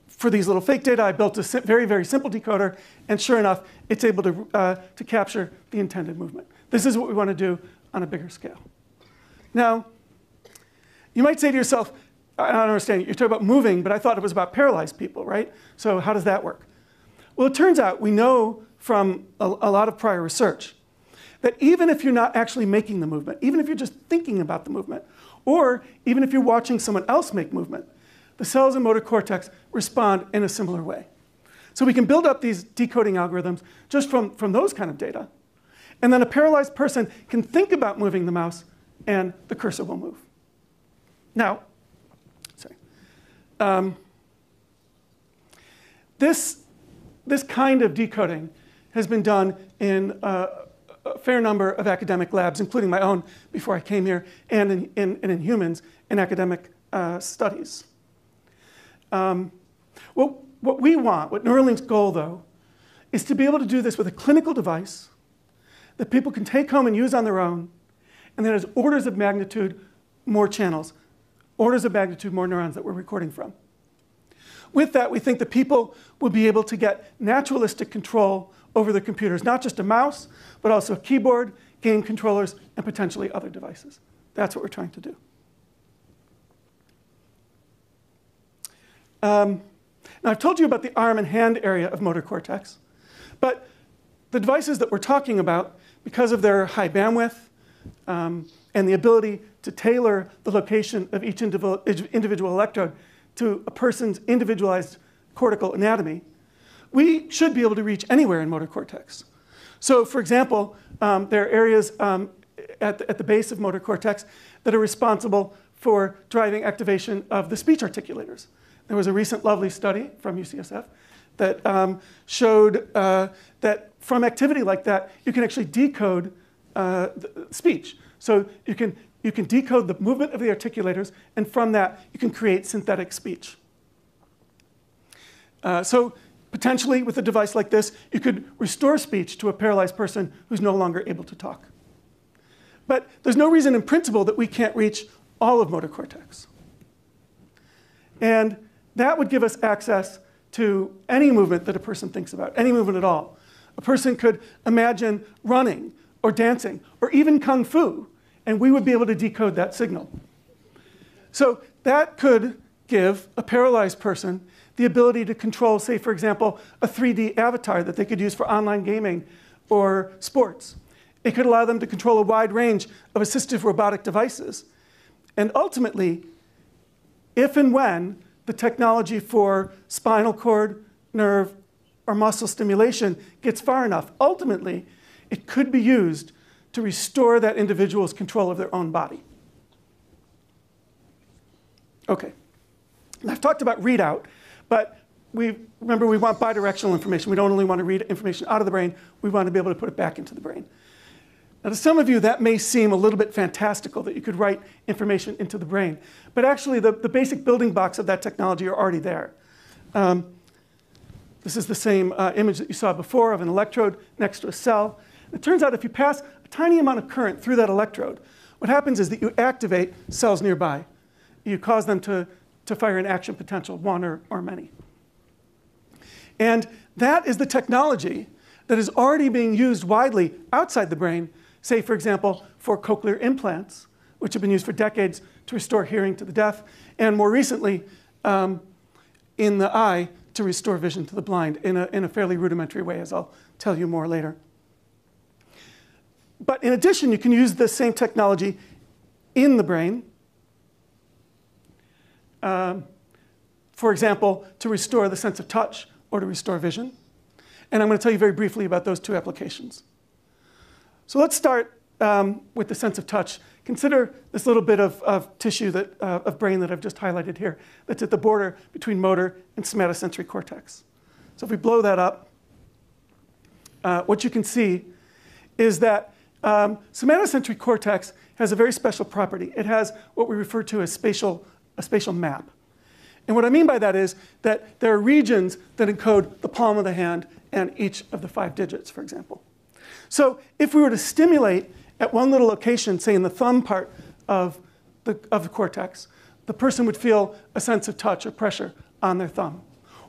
for these little fake data, I built a very, very simple decoder, and sure enough, it's able to capture the intended movement. This is what we want to do on a bigger scale. Now, you might say to yourself, I don't understand, you're talking about moving, but I thought it was about paralyzed people, right? So how does that work? Well, it turns out we know from a lot of prior research that even if you're not actually making the movement, even if you're just thinking about the movement, or even if you're watching someone else make movement, the cells in motor cortex respond in a similar way. So we can build up these decoding algorithms just from those kind of data. And then a paralyzed person can think about moving the mouse, and the cursor will move. Now, this kind of decoding has been done in a fair number of academic labs, including my own before I came here, and in humans in academic studies. What we want, what Neuralink's goal, though, is to be able to do this with a clinical device that people can take home and use on their own, and that has orders of magnitude more channels, orders of magnitude more neurons that we're recording from. With that, we think that people will be able to get naturalistic control over their computers, not just a mouse, but also a keyboard, game controllers, and potentially other devices. That's what we're trying to do. Now, I've told you about the arm and hand area of motor cortex, but the devices that we're talking about, because of their high bandwidth and the ability to tailor the location of each individual electrode to a person's individualized cortical anatomy, we should be able to reach anywhere in motor cortex. So, for example, there are areas at the base of motor cortex that are responsible for driving activation of the speech articulators. There was a recent lovely study from UCSF that showed that from activity like that, you can actually decode speech. So you can decode the movement of the articulators, and from that, you can create synthetic speech. So potentially, with a device like this, you could restore speech to a paralyzed person who's no longer able to talk. But there's no reason in principle that we can't reach all of motor cortex. And that would give us access to any movement that a person thinks about, any movement at all. A person could imagine running or dancing or even kung fu, and we would be able to decode that signal. So that could give a paralyzed person the ability to control, say, for example, a 3D avatar that they could use for online gaming or sports. It could allow them to control a wide range of assistive robotic devices. And ultimately, if and when the technology for spinal cord, nerve, or muscle stimulation gets far enough, ultimately, it could be used to restore that individual's control of their own body. Okay, I've talked about readout, but remember we want bidirectional information. We don't only want to read information out of the brain, we want to be able to put it back into the brain. Now, to some of you, that may seem a little bit fantastical that you could write information into the brain. But actually, the basic building blocks of that technology are already there. This is the same image that you saw before of an electrode next to a cell. It turns out if you pass a tiny amount of current through that electrode, what happens is that you activate cells nearby. You cause them to fire an action potential, one or many. And that is the technology that is already being used widely outside the brain, say, for example, for cochlear implants, which have been used for decades to restore hearing to the deaf, and more recently, in the eye, to restore vision to the blind in a fairly rudimentary way, as I'll tell you more later. But in addition, you can use the same technology in the brain, for example, to restore the sense of touch or to restore vision. And I'm going to tell you very briefly about those two applications. So let's start with the sense of touch. Consider this little bit of tissue of brain that I've just highlighted here that's at the border between motor and somatosensory cortex. So if we blow that up, what you can see is that somatosensory cortex has a very special property. It has what we refer to as a spatial map. And what I mean by that is that there are regions that encode the palm of the hand and each of the 5 digits, for example. So if we were to stimulate at one little location, say in the thumb part of the cortex, the person would feel a sense of touch or pressure on their thumb.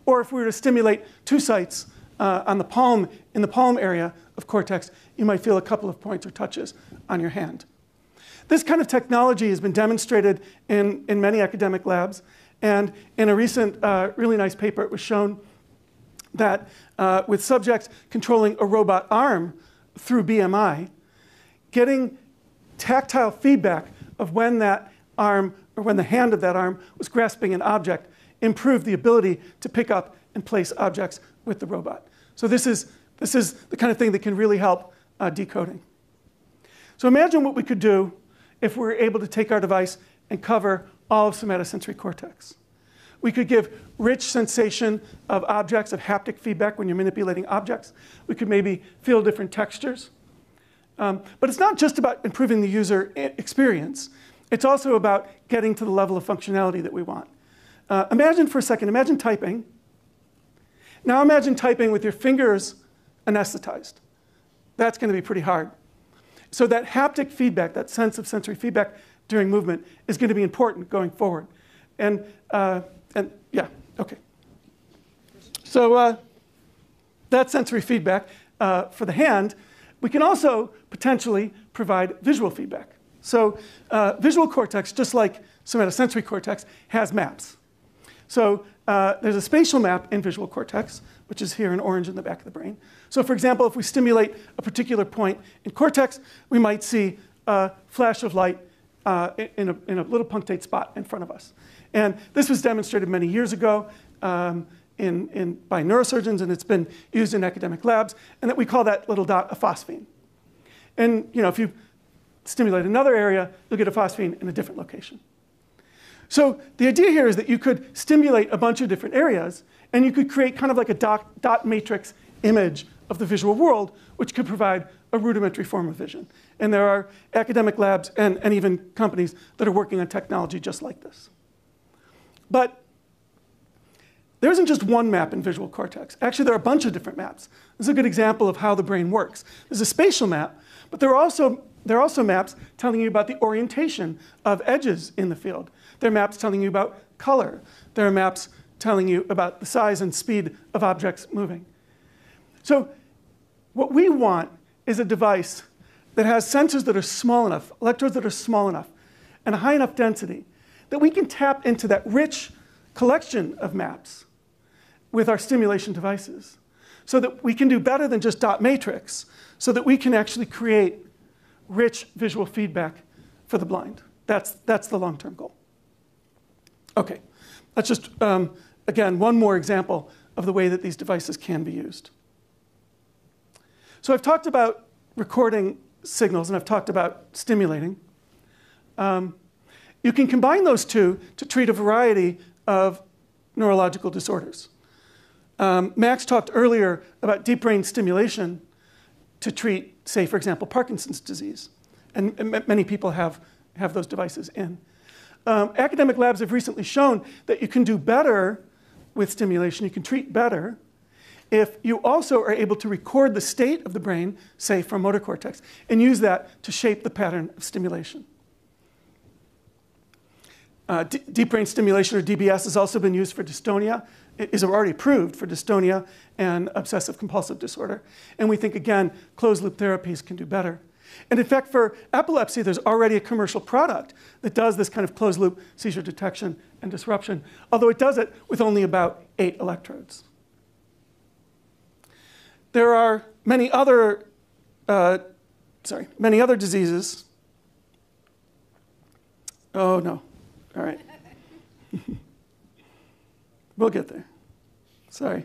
Or if we were to stimulate 2 sites in the palm area of cortex, you might feel a couple of points or touches on your hand. This kind of technology has been demonstrated in many academic labs. And in a recent really nice paper, it was shown that with subjects controlling a robot arm through BMI, getting tactile feedback of when that arm, or when the hand of that arm was grasping an object, improved the ability to pick up and place objects with the robot. So this is the kind of thing that can really help decoding. So imagine what we could do if we were able to take our device and cover all of somatosensory cortex. We could give rich sensation of objects, of haptic feedback when you're manipulating objects. We could maybe feel different textures. But it's not just about improving the user experience. It's also about getting to the level of functionality that we want. Imagine for a second, imagine typing. Now imagine typing with your fingers anesthetized. That's going to be pretty hard. So that haptic feedback, that sense of sensory feedback during movement is going to be important going forward. And yeah, OK. So that sensory feedback for the hand, we can also potentially provide visual feedback. So visual cortex, just like somatosensory cortex, has maps. So there's a spatial map in visual cortex, which is here in orange in the back of the brain. So for example, if we stimulate a particular point in cortex, we might see a flash of light in a little punctate spot in front of us. And this was demonstrated many years ago by neurosurgeons, and it's been used in academic labs, and that we call that little dot a phosphene. And if you stimulate another area, you'll get a phosphene in a different location. So the idea here is that you could stimulate a bunch of different areas, and you could create kind of like a dot matrix image of the visual world, which could provide a rudimentary form of vision. And there are academic labs and even companies that are working on technology just like this. But there isn't just one map in visual cortex. Actually, there are a bunch of different maps. This is a good example of how the brain works. There's a spatial map, but there are also maps telling you about the orientation of edges in the field. There are maps telling you about color. There are maps telling you about the size and speed of objects moving. So what we want is a device that has sensors that are small enough, electrodes that are small enough, and a high enough density that we can tap into that rich collection of maps with our stimulation devices so that we can do better than just dot matrix, so that we can actually create rich visual feedback for the blind. That's the long-term goal. OK, that's just, again, one more example of the way that these devices can be used. So I've talked about recording signals, and I've talked about stimulating. You can combine those two to treat a variety of neurological disorders. Max talked earlier about deep brain stimulation. to treat, say, for example, Parkinson's disease. And many people have those devices in. Academic labs have recently shown that you can do better with stimulation, you can treat better, if you also are able to record the state of the brain, say from motor cortex, and use that to shape the pattern of stimulation. Deep brain stimulation, or DBS, has also been used for dystonia. It is already approved for dystonia and obsessive compulsive disorder. And we think, again, closed loop therapies can do better. And in fact, for epilepsy, there's already a commercial product that does this kind of closed loop seizure detection and disruption, although it does it with only about 8 electrodes. There are many other diseases. Oh, no. All right. We'll get there. Sorry.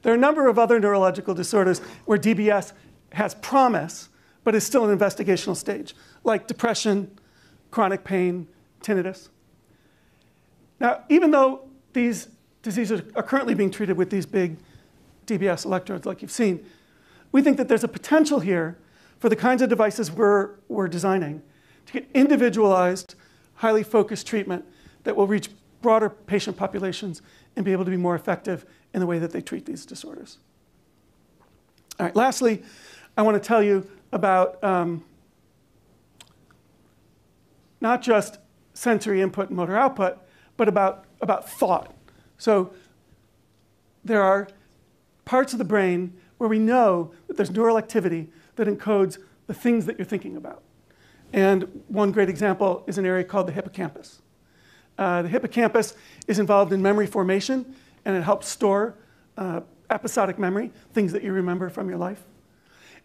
There are a number of other neurological disorders where DBS has promise, but is still an investigational stage, like depression, chronic pain, tinnitus. Now, even though these diseases are currently being treated with these big DBS electrodes like you've seen, we think that there's a potential here for the kinds of devices we're designing to get individualized, highly focused treatment that will reach broader patient populations and be able to be more effective in the way that they treat these disorders. All right, lastly, I want to tell you about not just sensory input and motor output, but about thought. So there are parts of the brain where we know that there's neural activity that encodes the things that you're thinking about. And one great example is an area called the hippocampus. The hippocampus is involved in memory formation, and it helps store episodic memory, things that you remember from your life.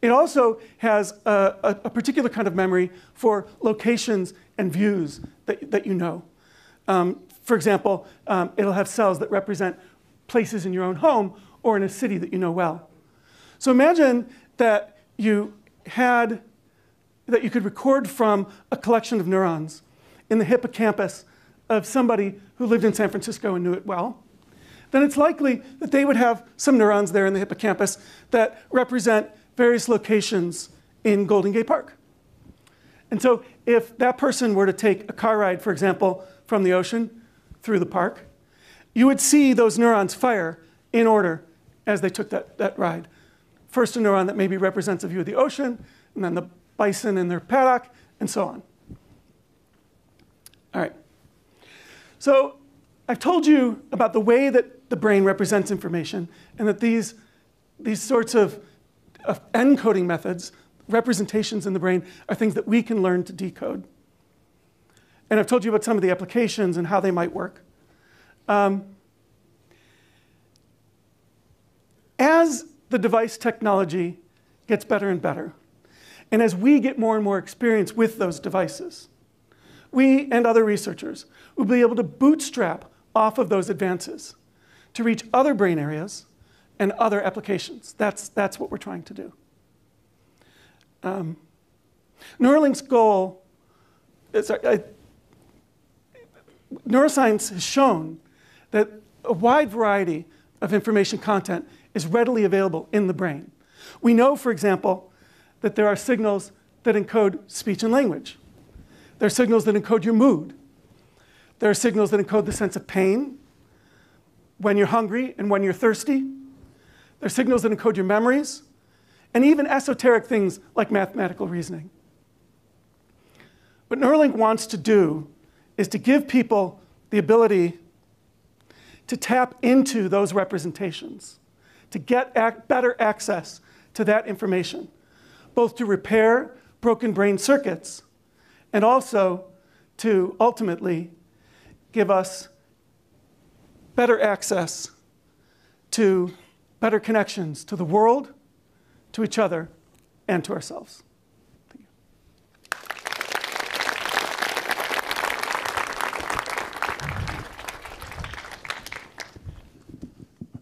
It also has a particular kind of memory for locations and views that you know. For example, it'll have cells that represent places in your own home or in a city that you know well. So imagine that you could record from a collection of neurons in the hippocampus of somebody who lived in San Francisco and knew it well. Then it's likely that they would have some neurons there in the hippocampus that represent various locations in Golden Gate Park. And so if that person were to take a car ride, for example, from the ocean through the park, you would see those neurons fire in order as they took that ride. First a neuron that maybe represents a view of the ocean, and then the bison in their paddock, and so on. All right. So I've told you about the way that the brain represents information, and that these sorts of encoding methods, representations in the brain, are things that we can learn to decode. And I've told you about some of the applications and how they might work. As the device technology gets better and better, and as we get more and more experience with those devices, we and other researchers will be able to bootstrap off of those advances to reach other brain areas and other applications. That's what we're trying to do. Neuralink's goal is, neuroscience has shown that a wide variety of information content is readily available in the brain. We know, for example, that there are signals that encode speech and language. There are signals that encode your mood. There are signals that encode the sense of pain, when you're hungry and when you're thirsty. There are signals that encode your memories, and even esoteric things like mathematical reasoning. What Neuralink wants to do is to give people the ability to tap into those representations, to get better access to that information, both to repair broken brain circuits and also to ultimately give us better access to better connections to the world, to each other, and to ourselves. Thank you.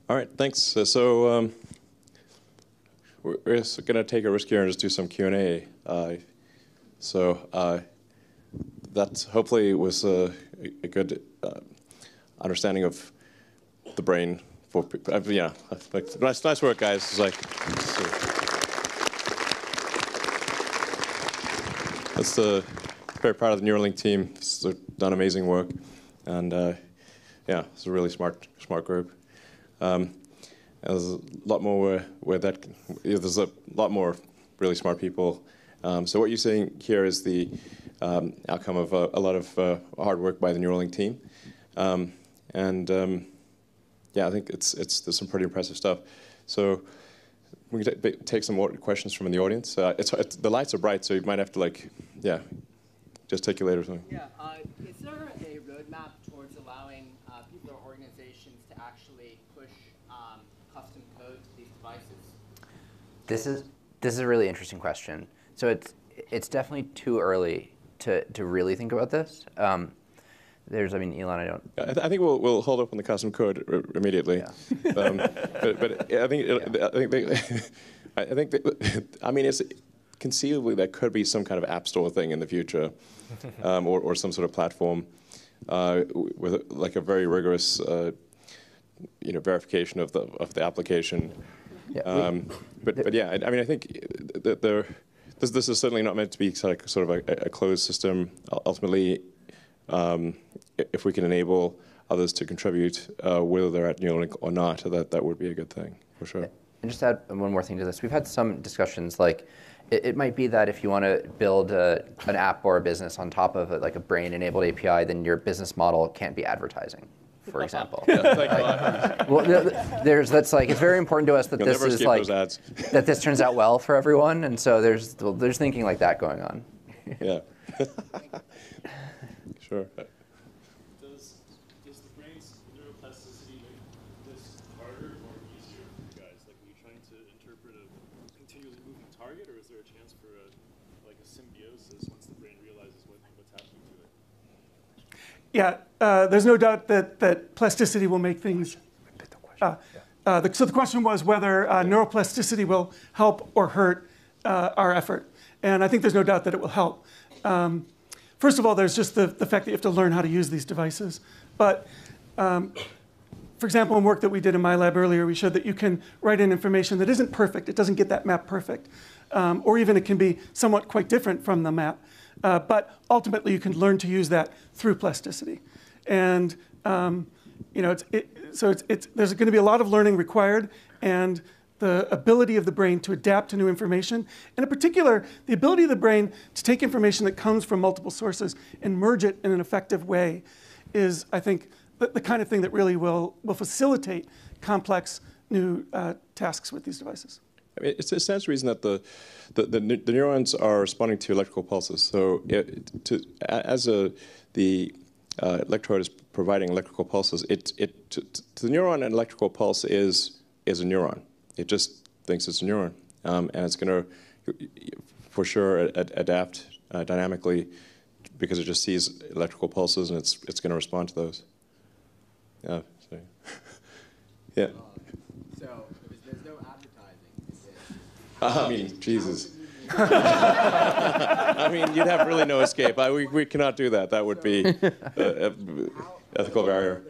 All right, thanks. We're just going to take a risk here and just do some Q&A. That hopefully was a good understanding of the brain for yeah, like, nice work, guys. It's like, that's very proud of the Neuralink team. They've done amazing work, and yeah, it's a really smart group. There's a lot more there's a lot more really smart people. So what you're seeing here is the outcome of a lot of hard work by the Neuralink team, yeah, I think there's some pretty impressive stuff. So we can take some more questions from the audience. The lights are bright, so you might have to just take you later or something. Yeah, is there a roadmap towards allowing people or organizations to actually push custom code to these devices? This is a really interesting question. So it's definitely too early to really think about this. Elon, I don't. I think we'll hold up on the custom code immediately. Yeah. But I think it's conceivably there could be some kind of app store thing in the future, or some sort of platform with like a very rigorous verification of the application. Yeah, but yeah, I mean, I think that this is certainly not meant to be sort of a closed system. Ultimately, if we can enable others to contribute, whether they're at Neuralink or not, that would be a good thing, for sure. And just to add one more thing to this, we've had some discussions like it might be that if you want to build an app or a business on top of like a brain-enabled API, then your business model can't be advertising, for example. That's like it's very important to us that this is like that this turns out well for everyone, and so there's thinking like that going on. Yeah. Sure. Does the brain's neuroplasticity make this harder or easier for you guys? Like, are you trying to interpret a continually moving target, or is there a chance for a symbiosis once the brain realizes what's happening to it? Yeah, there's no doubt that plasticity will make things. Repeat the question. So the question was whether neuroplasticity will help or hurt our effort, and I think there's no doubt that it will help. First of all, there's just the fact that you have to learn how to use these devices. But for example, in work that we did in my lab earlier, we showed that you can write in information that isn't perfect. It doesn't get that map perfect. Or even it can be somewhat quite different from the map. But ultimately, you can learn to use that through plasticity. And there's going to be a lot of learning required. And the ability of the brain to adapt to new information, and in particular, the ability of the brain to take information that comes from multiple sources and merge it in an effective way is, I think, the kind of thing that really will facilitate complex new tasks with these devices. I mean, it stands to reason that the neurons are responding to electrical pulses. So the electrode is providing electrical pulses, to the neuron, an electrical pulse is a neuron. It just thinks it's a neuron, and it's going to, for sure, adapt dynamically because it just sees electrical pulses, and it's going to respond to those. Yeah. So, yeah. So there's no advertising. I mean, Jesus. I mean, you'd have really no escape. We cannot do that. That would be an ethical barrier.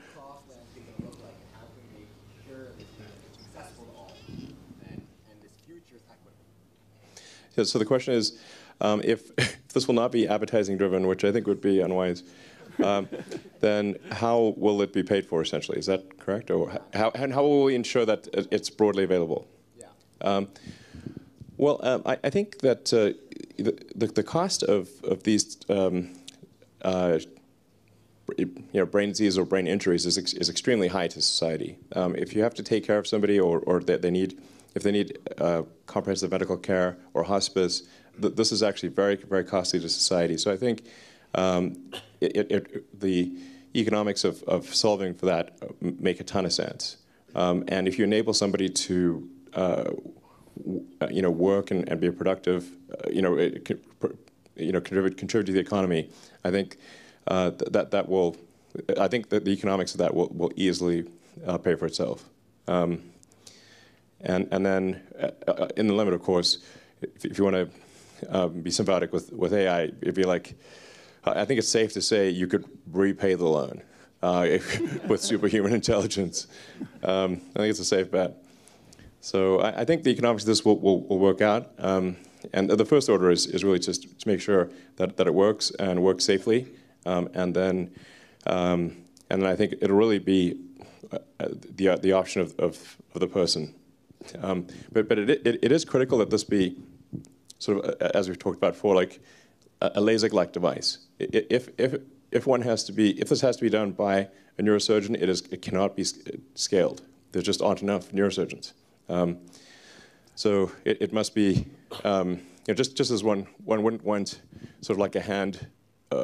Yeah, so the question is, if this will not be advertising driven, which I think would be unwise, then how will it be paid for, essentially? Is that correct? Or how will we ensure that it's broadly available? Yeah. I think that the cost of these brain disease or brain injuries is extremely high to society. If you have to take care of somebody, or if they need comprehensive medical care or hospice, this is actually very, very costly to society. So I think the economics of solving for that make a ton of sense. And if you enable somebody to work and be productive, contribute to the economy, I think that will. I think that the economics of that will easily pay for itself. And then, in the limit, of course, if you want to be symbiotic with AI, it'd be like, I think it's safe to say you could repay the loan. with superhuman intelligence. I think it's a safe bet. So I think the economics of this will work out. And the first order is really just to make sure that it works and works safely. And then I think it'll really be the option of the person. But it is critical that this be sort of, as we've talked about before, like a LASIK-like device. If this has to be done by a neurosurgeon, it cannot be scaled. There just aren't enough neurosurgeons. So it must be, just as one wouldn't want sort of like a hand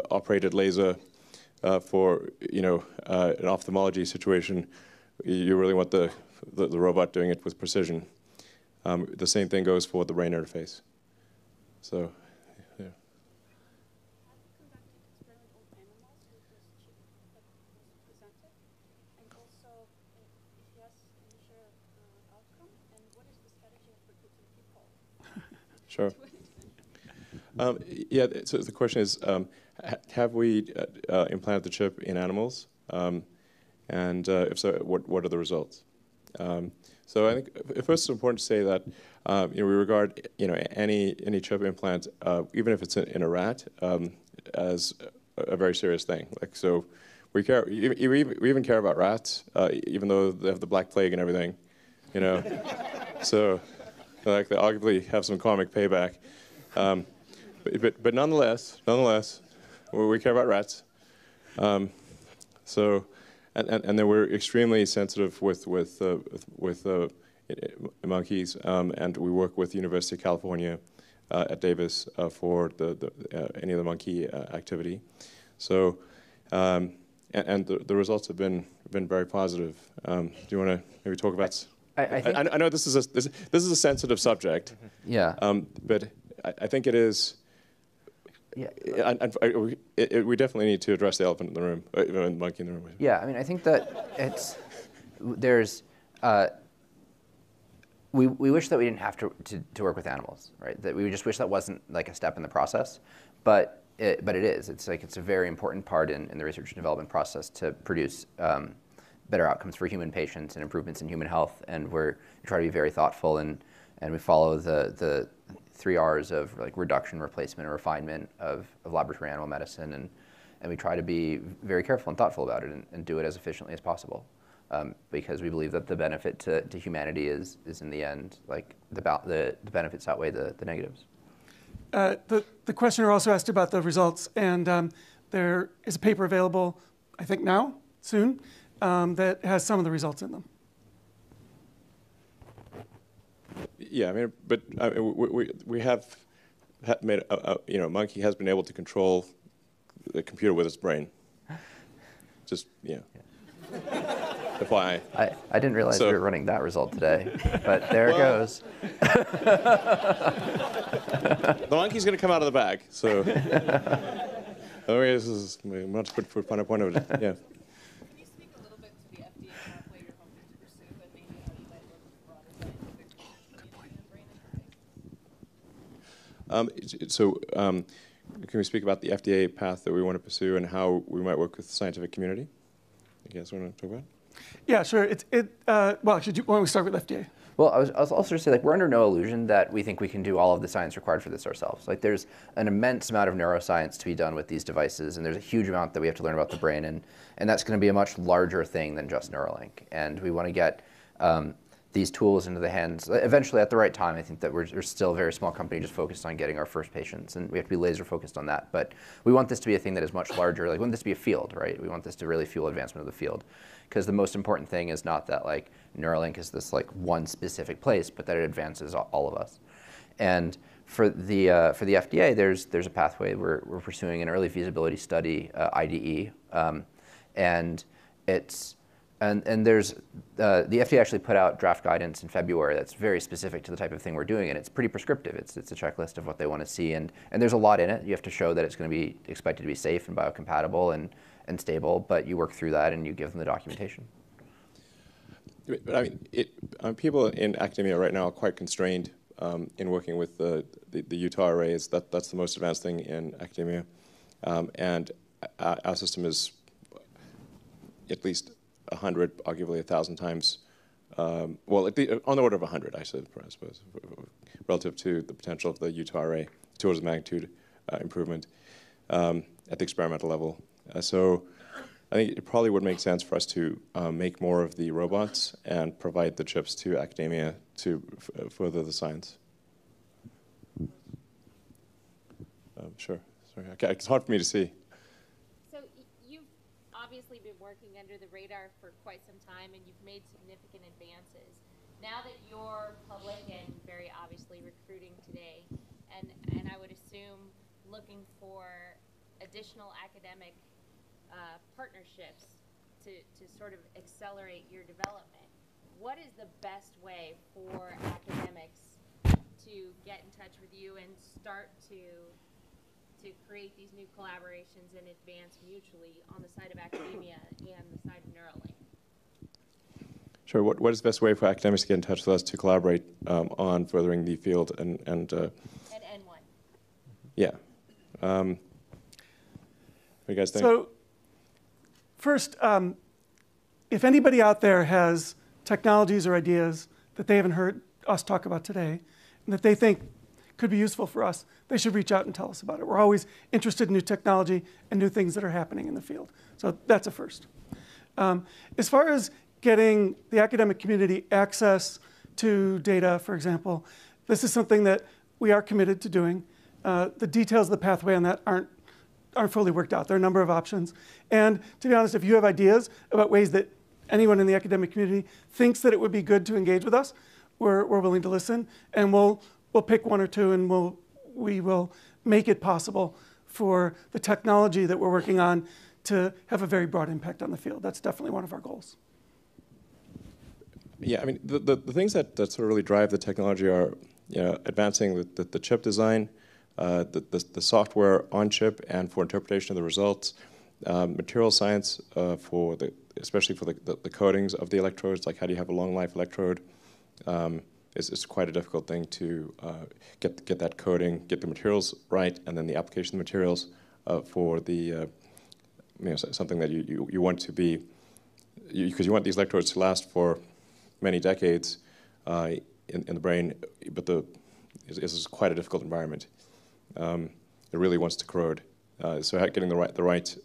operated laser for an ophthalmology situation. You really want the robot doing it with precision. The same thing goes for the brain interface. So, yeah. Sure. Yeah, so the question is, have we implanted the chip in animals? And if so, what are the results? So I think first it's important to say that we regard any chip implant, even if it's in a rat, as a very serious thing. Like, so we care. We even care about rats, even though they have the Black Plague and everything. So like they arguably have some karmic payback. But nonetheless, we care about rats. And then we're extremely sensitive with monkeys, and we work with the University of California at Davis for any of the monkey activity. So, and the results have been very positive. Do you want to maybe talk about? I know this is a sensitive subject. Yeah. But I think it is. Yeah. We definitely need to address the elephant in the room, the monkey in the room. Yeah, I mean, I think that we wish that we didn't have to work with animals, right? That we just wish that wasn't like a step in the process, but it is. It's a very important part in the research and development process to produce better outcomes for human patients and improvements in human health. And we try to be very thoughtful and we follow the 3 R's of like reduction, replacement, and refinement of laboratory animal medicine, and we try to be very careful and thoughtful about it and do it as efficiently as possible, because we believe that the benefit to humanity is in the end like the benefits outweigh the negatives. The questioner also asked about the results, and there is a paper available, I think now, soon, that has some of the results in them. Yeah, I mean, but we have made a monkey has been able to control the computer with its brain. Just FYI. I didn't realize we were running that result today, but there it goes. The monkey's going to come out of the bag, so. This is much good for a point of it. Yeah. Can we speak about the FDA path that we want to pursue and how we might work with the scientific community? You guys want to talk about it? Yeah, sure. Well, actually, why don't we start with FDA? Well, I was also going to say, like, we're under no illusion that we think we can do all of the science required for this ourselves. Like, there's an immense amount of neuroscience to be done with these devices, and there's a huge amount that we have to learn about the brain, and that's going to be a much larger thing than just Neuralink. And we want to get these tools into the hands eventually at the right time. I think that we're still a very small company just focused on getting our first patients, and we have to be laser focused on that. But we want this to be a thing that is much larger. Like, we want this to be a field, right? We want this to really fuel advancement of the field, because the most important thing is not that like Neuralink is this like one specific place, but that it advances all of us. And for the FDA, there's a pathway. We're pursuing an early feasibility study, IDE, and it's. And there's the FDA actually put out draft guidance in February that's very specific to the type of thing we're doing, and it's pretty prescriptive. It's a checklist of what they want to see, and there's a lot in it. You have to show that it's going to be expected to be safe and biocompatible and stable, but you work through that and you give them the documentation. But I mean, people in academia right now are quite constrained in working with the Utah arrays. That's the most advanced thing in academia, and our system is at least 100, arguably 1,000 times, well, on the order of 100, I suppose, relative to the potential of the Utah array, 2 orders of magnitude improvement at the experimental level. So I think it probably would make sense for us to make more of the robots and provide the chips to academia to further the science. Sure. Sorry. Okay. It's hard for me to see. So you've obviously been working under the radar for quite some time, and you've made significant advances. Now that you're public and very obviously recruiting today, and I would assume looking for additional academic partnerships to sort of accelerate your development, what is the best way for academics to get in touch with you and start to create these new collaborations and advance mutually on the side of academia and the side of Neuralink? Sure. What is the best way for academics to get in touch with us to collaborate on furthering the field and N1? Yeah. What do you guys think? So first, if anybody out there has technologies or ideas that they haven't heard us talk about today and that they think could be useful for us, they should reach out and tell us about it. We're always interested in new technology and new things that are happening in the field. So that's a first. As far as getting the academic community access to data, for example, this is something that we are committed to doing. The details of the pathway on that aren't fully worked out. There are a number of options. And to be honest, if you have ideas about ways that anyone in the academic community thinks that it would be good to engage with us, we're willing to listen. And we'll pick 1 or 2 and we will make it possible for the technology that we're working on to have a very broad impact on the field. That's definitely one of our goals. Yeah, I mean, the things that sort of really drive the technology are, advancing the chip design, the software on chip and for interpretation of the results, material science especially for the coatings of the electrodes, like how do you have a long life electrode. It's quite a difficult thing to get that coating, get the materials right, and then the application of the materials for the something that you want to be, because you want these electrodes to last for many decades in the brain, but this is quite a difficult environment. It really wants to corrode, so getting the right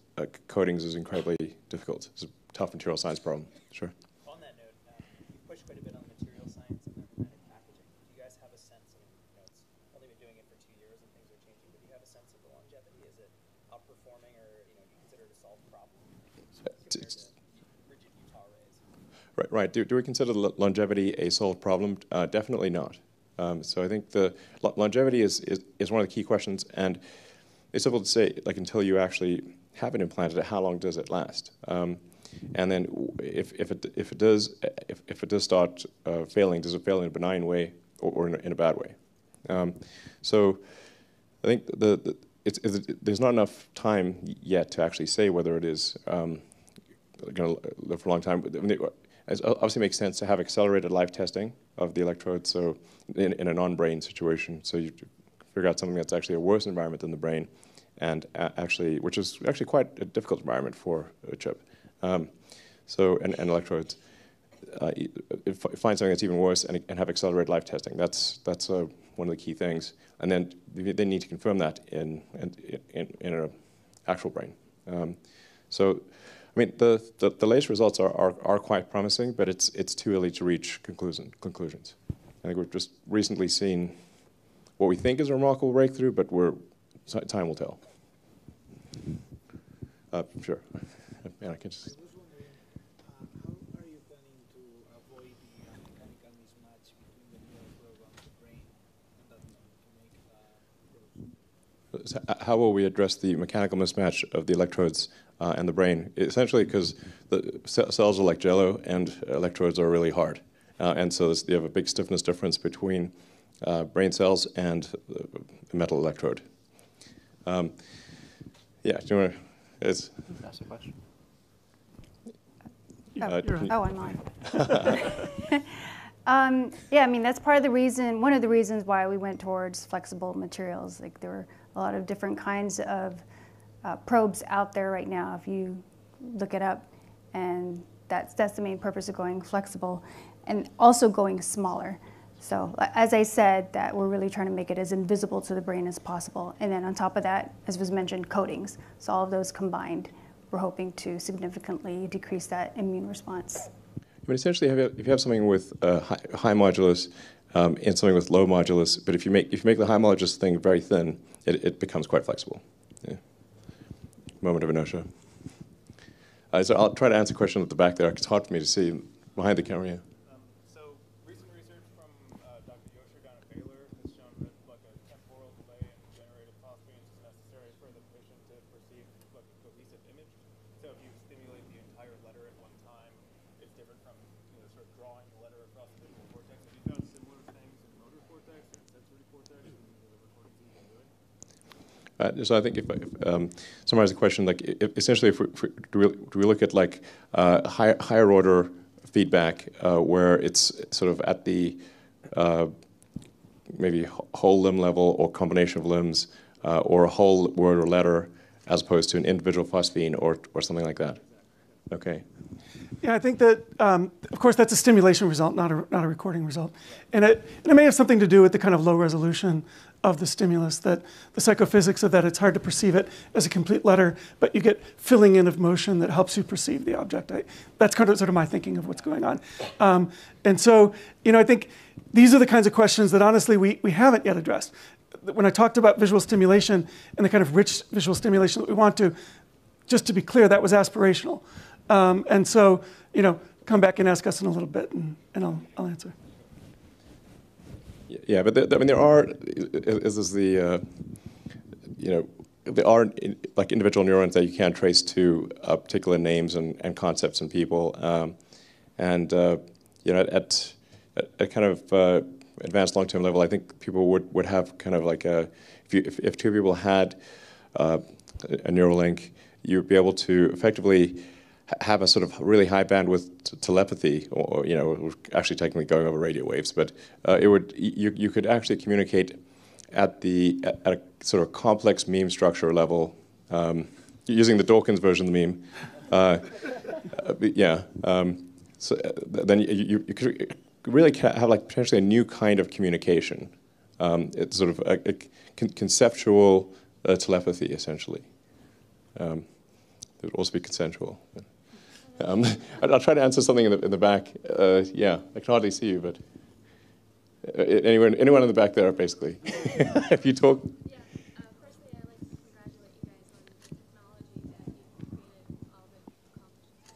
coatings is incredibly difficult. It's a tough material science problem. Sure. On that note, you pushed quite a bit on material science and hermetic packaging. Do you guys have a sense of, it's only been doing it for 2 years and things are changing, but do you have a sense of the longevity? Is it outperforming, or do you consider it a solved problem compared to rigid Utah arrays? Right. Do we consider the longevity a solved problem? Definitely not. So I think the longevity is one of the key questions, and it's difficult to say, like, until you actually have it implanted, how long does it last? And then if it does start failing, does it fail in a benign way or in a bad way? So I think there's not enough time yet to actually say whether it is going to live for a long time. It obviously makes sense to have accelerated live testing of the electrodes, so in a non-brain situation, so you figure out something that's actually a worse environment than the brain, and which is actually quite a difficult environment for a chip. And electrodes, find something that's even worse and have accelerated live testing. That's one of the key things. And then they need to confirm that in an actual brain. So, I mean, the latest results are quite promising, but it's too early to reach conclusions. I think we've just recently seen what we think is a remarkable breakthrough, but time will tell. Sure. Yeah, I can just. I was wondering, how are you planning to avoid the mechanical mismatch between the neural probe and the brain, and that to make probes? How will we address the mechanical mismatch of the electrodes and the brain? Essentially, because the cells are like jello and electrodes are really hard, and so you have a big stiffness difference between brain cells and the metal electrode. Yeah, do you want to? Ask a question. I'm on. Yeah, I mean, that's part of the reason, one of the reasons why we went towards flexible materials. Like, there were a lot of different kinds of probes out there right now, if you look it up. And that's the main purpose of going flexible and also going smaller. So as I said, that we're really trying to make it as invisible to the brain as possible. And then on top of that, as was mentioned, coatings. So all of those combined, we're hoping to significantly decrease that immune response. But essentially, if you have something with high modulus and something with low modulus, but if you make the high modulus thing very thin, it becomes quite flexible. Yeah. Moment of inertia. So I'll try to answer a question at the back there. It's hard for me to see behind the camera. Yeah. So recent research from Dr. Yosher down at Baylor has shown that like a temporal delay in generated phosphines is necessary for the patient to perceive like a cohesive image. So if you stimulate the entire letter at one time, it's different from sort of drawing the letter across the visual cortex. Have you found similar things in motor cortex and sensory cortex in the recordings you've been doing? So I think if summarize the question, like essentially, do we look at like higher order feedback where it's sort of at the maybe whole limb level or combination of limbs or a whole word or letter as opposed to an individual phosphine or something like that? Okay. Yeah, I think that, of course, that's a stimulation result, not a recording result. And it may have something to do with the kind of low resolution of the stimulus, that the psychophysics of that, it's hard to perceive it as a complete letter, but you get filling in of motion that helps you perceive the object. That's kind of sort of my thinking of what's going on. And so, I think these are the kinds of questions that honestly we haven't yet addressed. When I talked about visual stimulation and the kind of rich visual stimulation that we want to, just to be clear, that was aspirational. And so, come back and ask us in a little bit, and I'll answer. Yeah, but there are, there are like individual neurons that you can trace to particular names and concepts and people, at kind of advanced long-term level, I think people would have kind of like if two people had a neural link, you'd be able to effectively have a sort of really high bandwidth telepathy, or actually technically going over radio waves, but you could actually communicate at a sort of complex meme structure level, using the Dawkins version of the meme. So then you could really have like potentially a new kind of communication. It's sort of a conceptual telepathy, essentially. It would also be consensual. I'll try to answer something in the back. Yeah, I can hardly see you, but anyone in the back there, basically. If you talk. Yeah, firstly, I'd like to congratulate you guys on the technology that you've created, all the accomplishments.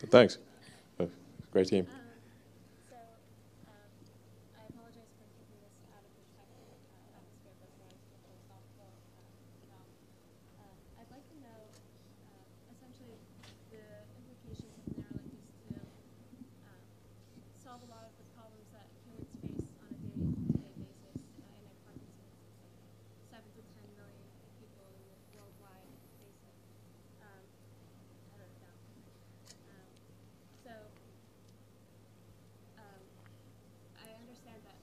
Thanks. Great team. I apologize for keeping this out of the technical atmosphere, but I want to keep it philosophical. I'd like to know, essentially, the implications of Neuralink is to solve a lot of the problems that humans face on a day-to-day basis in a Parkinson's. It's like 7 to 10 million people worldwide face it. I wrote it down. So I understand that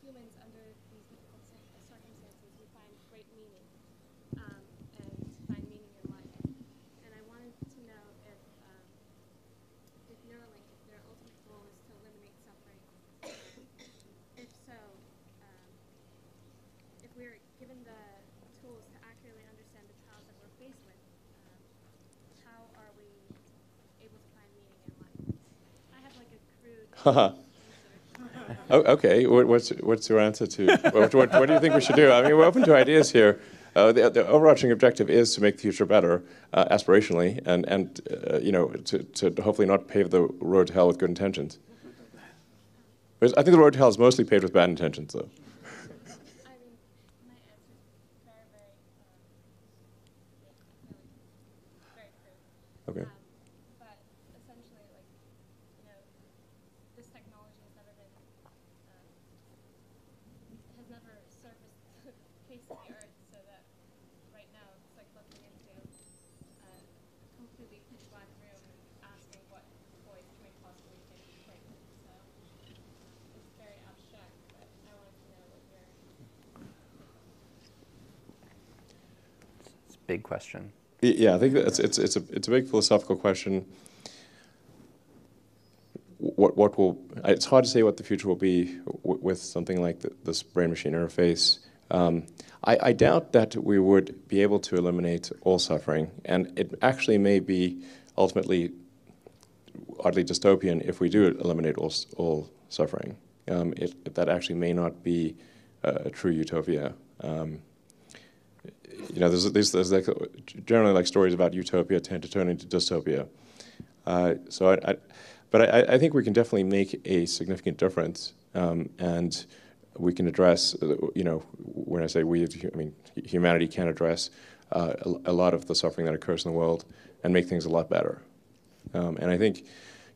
humans under these difficult circumstances, we find great meaning and find meaning in life. And I wanted to know if Neuralink, if their ultimate goal is to eliminate suffering. If so, if we're given the tools to accurately understand the trials that we're faced with, how are we able to find meaning in life? I have like a crude answer. Oh, okay. What's your answer to what do you think we should do? I mean, we're open to ideas here. The overarching objective is to make the future better, aspirationally, and to hopefully not pave the road to hell with good intentions. Because I think the road to hell is mostly paved with bad intentions, though. I mean, my answer is very, very, very crude. Okay. But essentially, like, this technology has never been, has never surfaced the face of the earth, so that right now it's like looking into a completely pitch black room and asking what voice can we possibly think pregnant. So it's very abstract, but I wanted to know what your big question. Yeah, I think that it's a big philosophical question. What will, it's hard to say what the future will be with something like this brain-machine interface. I doubt that we would be able to eliminate all suffering, and it actually may be ultimately oddly dystopian if we do eliminate all suffering. That actually may not be a true utopia. You know, there's like, generally like stories about utopia tend to turn into dystopia. But I think we can definitely make a significant difference, and we can address, you know, when I say we, I mean humanity can address a lot of the suffering that occurs in the world and make things a lot better. And I think, you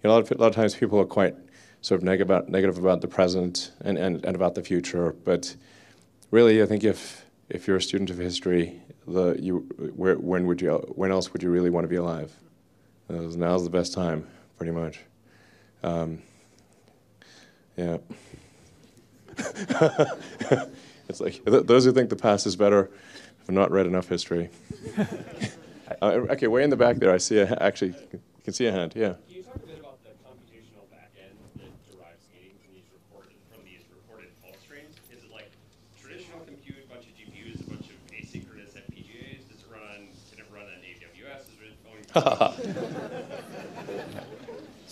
know, a lot of times people are quite sort of negative about the present and about the future, but really I think if you're a student of history, when else would you really want to be alive? Now's the best time, pretty much. Yeah. It's like those who think the past is better have not read enough history. Okay, way in the back there, I see actually, you can see a hand. Yeah. Can you talk a bit about the computational backend that derives gain from these reported pulse trains? Is it like traditional compute, a bunch of GPUs, a bunch of asynchronous FPGAs? Can it run on AWS? Is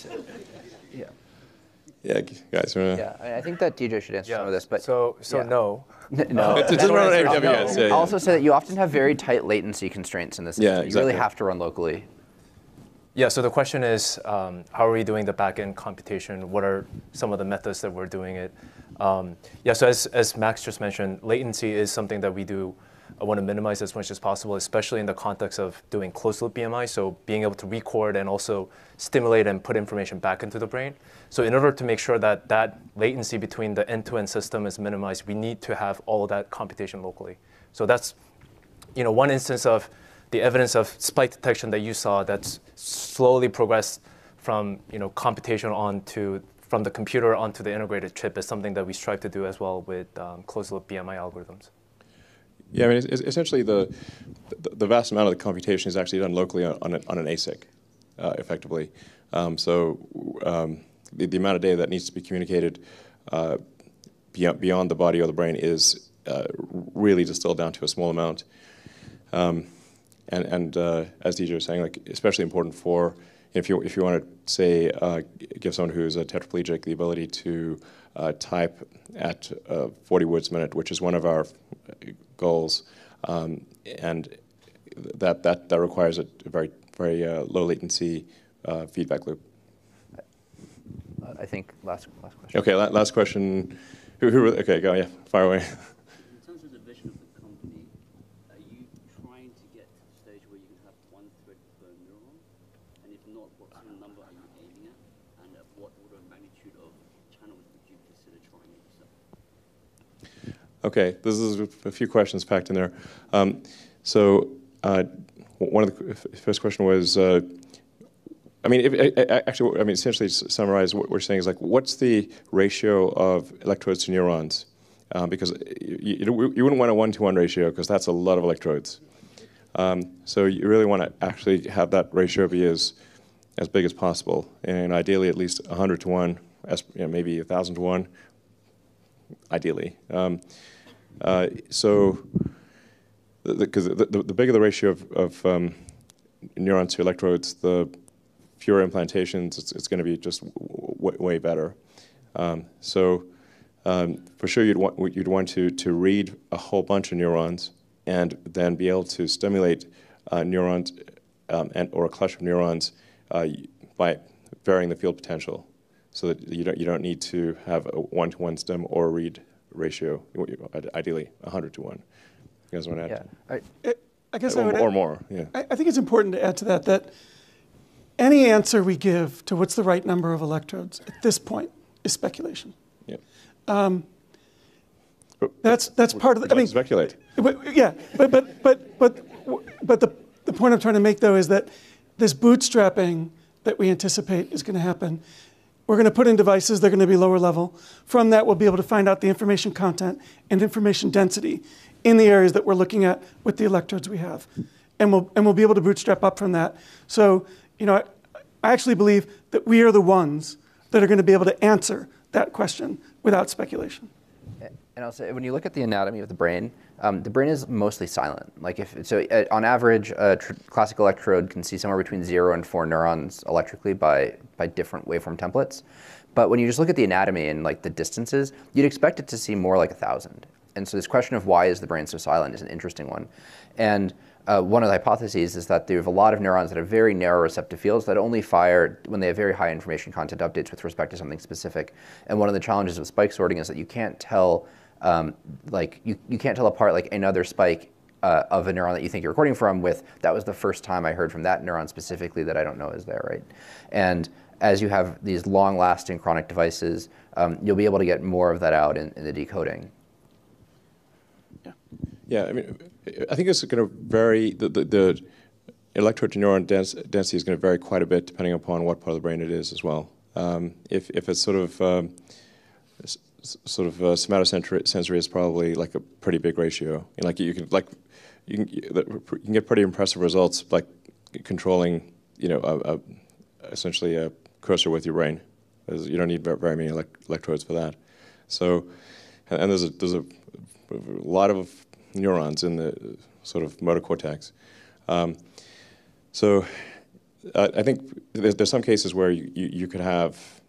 it Yeah. Yeah, guys. Yeah, I think that DJ should answer some of this, but so yeah. no. No. It doesn't run on AWS. I'll also say that you often have very tight latency constraints in this system. Yeah, exactly. You really have to run locally. Yeah, so the question is, how are we doing the backend computation? What are some of the methods that we're doing it? Yeah, so as Max just mentioned, latency is something that we do want to minimize as much as possible, especially in the context of doing closed-loop BMI, so being able to record and also stimulate and put information back into the brain. So in order to make sure that that latency between the end-to-end system is minimized, we need to have all of that computation locally. So that's, you know, one instance of the evidence of spike detection that you saw that's slowly progressed from, you know, computation from the computer onto the integrated chip is something that we strive to do as well with closed-loop BMI algorithms. Yeah, I mean, essentially the vast amount of the computation is actually done locally on an ASIC, effectively. The amount of data that needs to be communicated beyond the body or the brain is really distilled down to a small amount. As DJ was saying, like especially important for if you want to say give someone who's a tetraplegic the ability to type at 40 words a minute, which is one of our goals, and that requires a very low latency feedback loop. I think last question. Okay, last question. Okay, go. Yeah, fire away. In terms of the vision of the company, are you trying to get to the stage where you can have one thread per neuron? And if not, what kind of number are you aiming at? And at what order of magnitude of channels would you consider trying it yourself? Okay, this is a few questions packed in there. One of the first question was, essentially to summarize what we're saying is like, what's the ratio of electrodes to neurons? Because you wouldn't want a 1-to-1 ratio because that's a lot of electrodes. So you really want to actually have that ratio be as big as possible, and ideally at least 100-to-1, maybe 1,000-to-1, ideally. Because the bigger the ratio of neurons to electrodes, the fewer implantations, it's going to be just way better. For sure, you'd want to read a whole bunch of neurons and then be able to stimulate neurons or a cluster of neurons by varying the field potential, so that you don't need to have a 1-to-1 stim or a read ratio. Ideally, 100-to-1. You guys want to add? Yeah. I guess I would or more. Yeah. I think it's important to add to that any answer we give to what's the right number of electrodes at this point is speculation. Yeah. That's part of the. I mean, speculate. But the point I'm trying to make though is that this bootstrapping that we anticipate is going to happen. We're going to put in devices, they're going to be lower level. From that, we'll be able to find out the information content and information density in the areas that we're looking at with the electrodes we have. and we'll be able to bootstrap up from that. So, I actually believe that we are the ones that are going to be able to answer that question without speculation. And I'll say, when you look at the anatomy of the brain is mostly silent. On average, a classic electrode can see somewhere between 0 and 4 neurons electrically by different waveform templates. But when you just look at the anatomy and the distances, you'd expect it to see more like 1,000. And so this question of why is the brain so silent is an interesting one. And one of the hypotheses is that there are a lot of neurons that have very narrow receptive fields that only fire when they have very high information content updates with respect to something specific. And one of the challenges with spike sorting is that you can't tell, you can't tell apart another spike of a neuron that you think you're recording from with, that was the first time I heard from that neuron specifically that I don't know is there, right? And as you have these long-lasting chronic devices, you'll be able to get more of that out in the decoding. Yeah, I think it's going to vary. The electrode to neuron density is going to vary quite a bit depending upon what part of the brain it is as well. If it's sort of somatosensory is probably a pretty big ratio. You can get pretty impressive results controlling essentially a cursor with your brain. You don't need very many electrodes for that. So, and there's a lot of neurons in the sort of motor cortex. So I think there's some cases where you could have,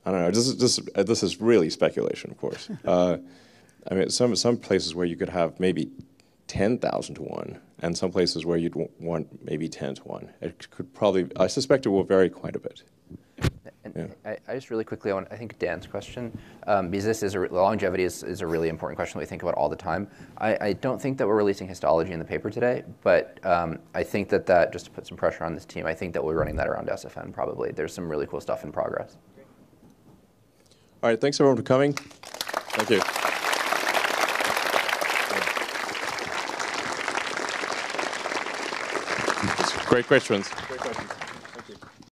I don't know, this is really speculation, of course. Some places where you could have maybe 10,000 to 1, and some places where you'd want maybe 10 to 1. It could probably, I suspect it will vary quite a bit. And I just really quickly, I think Dan's question, because longevity is a really important question that we think about all the time. I don't think that we're releasing histology in the paper today, but I think that just to put some pressure on this team, I think that we're running that around SFN probably. There's some really cool stuff in progress. All right, thanks everyone for coming. Thank you. Great questions. Great questions.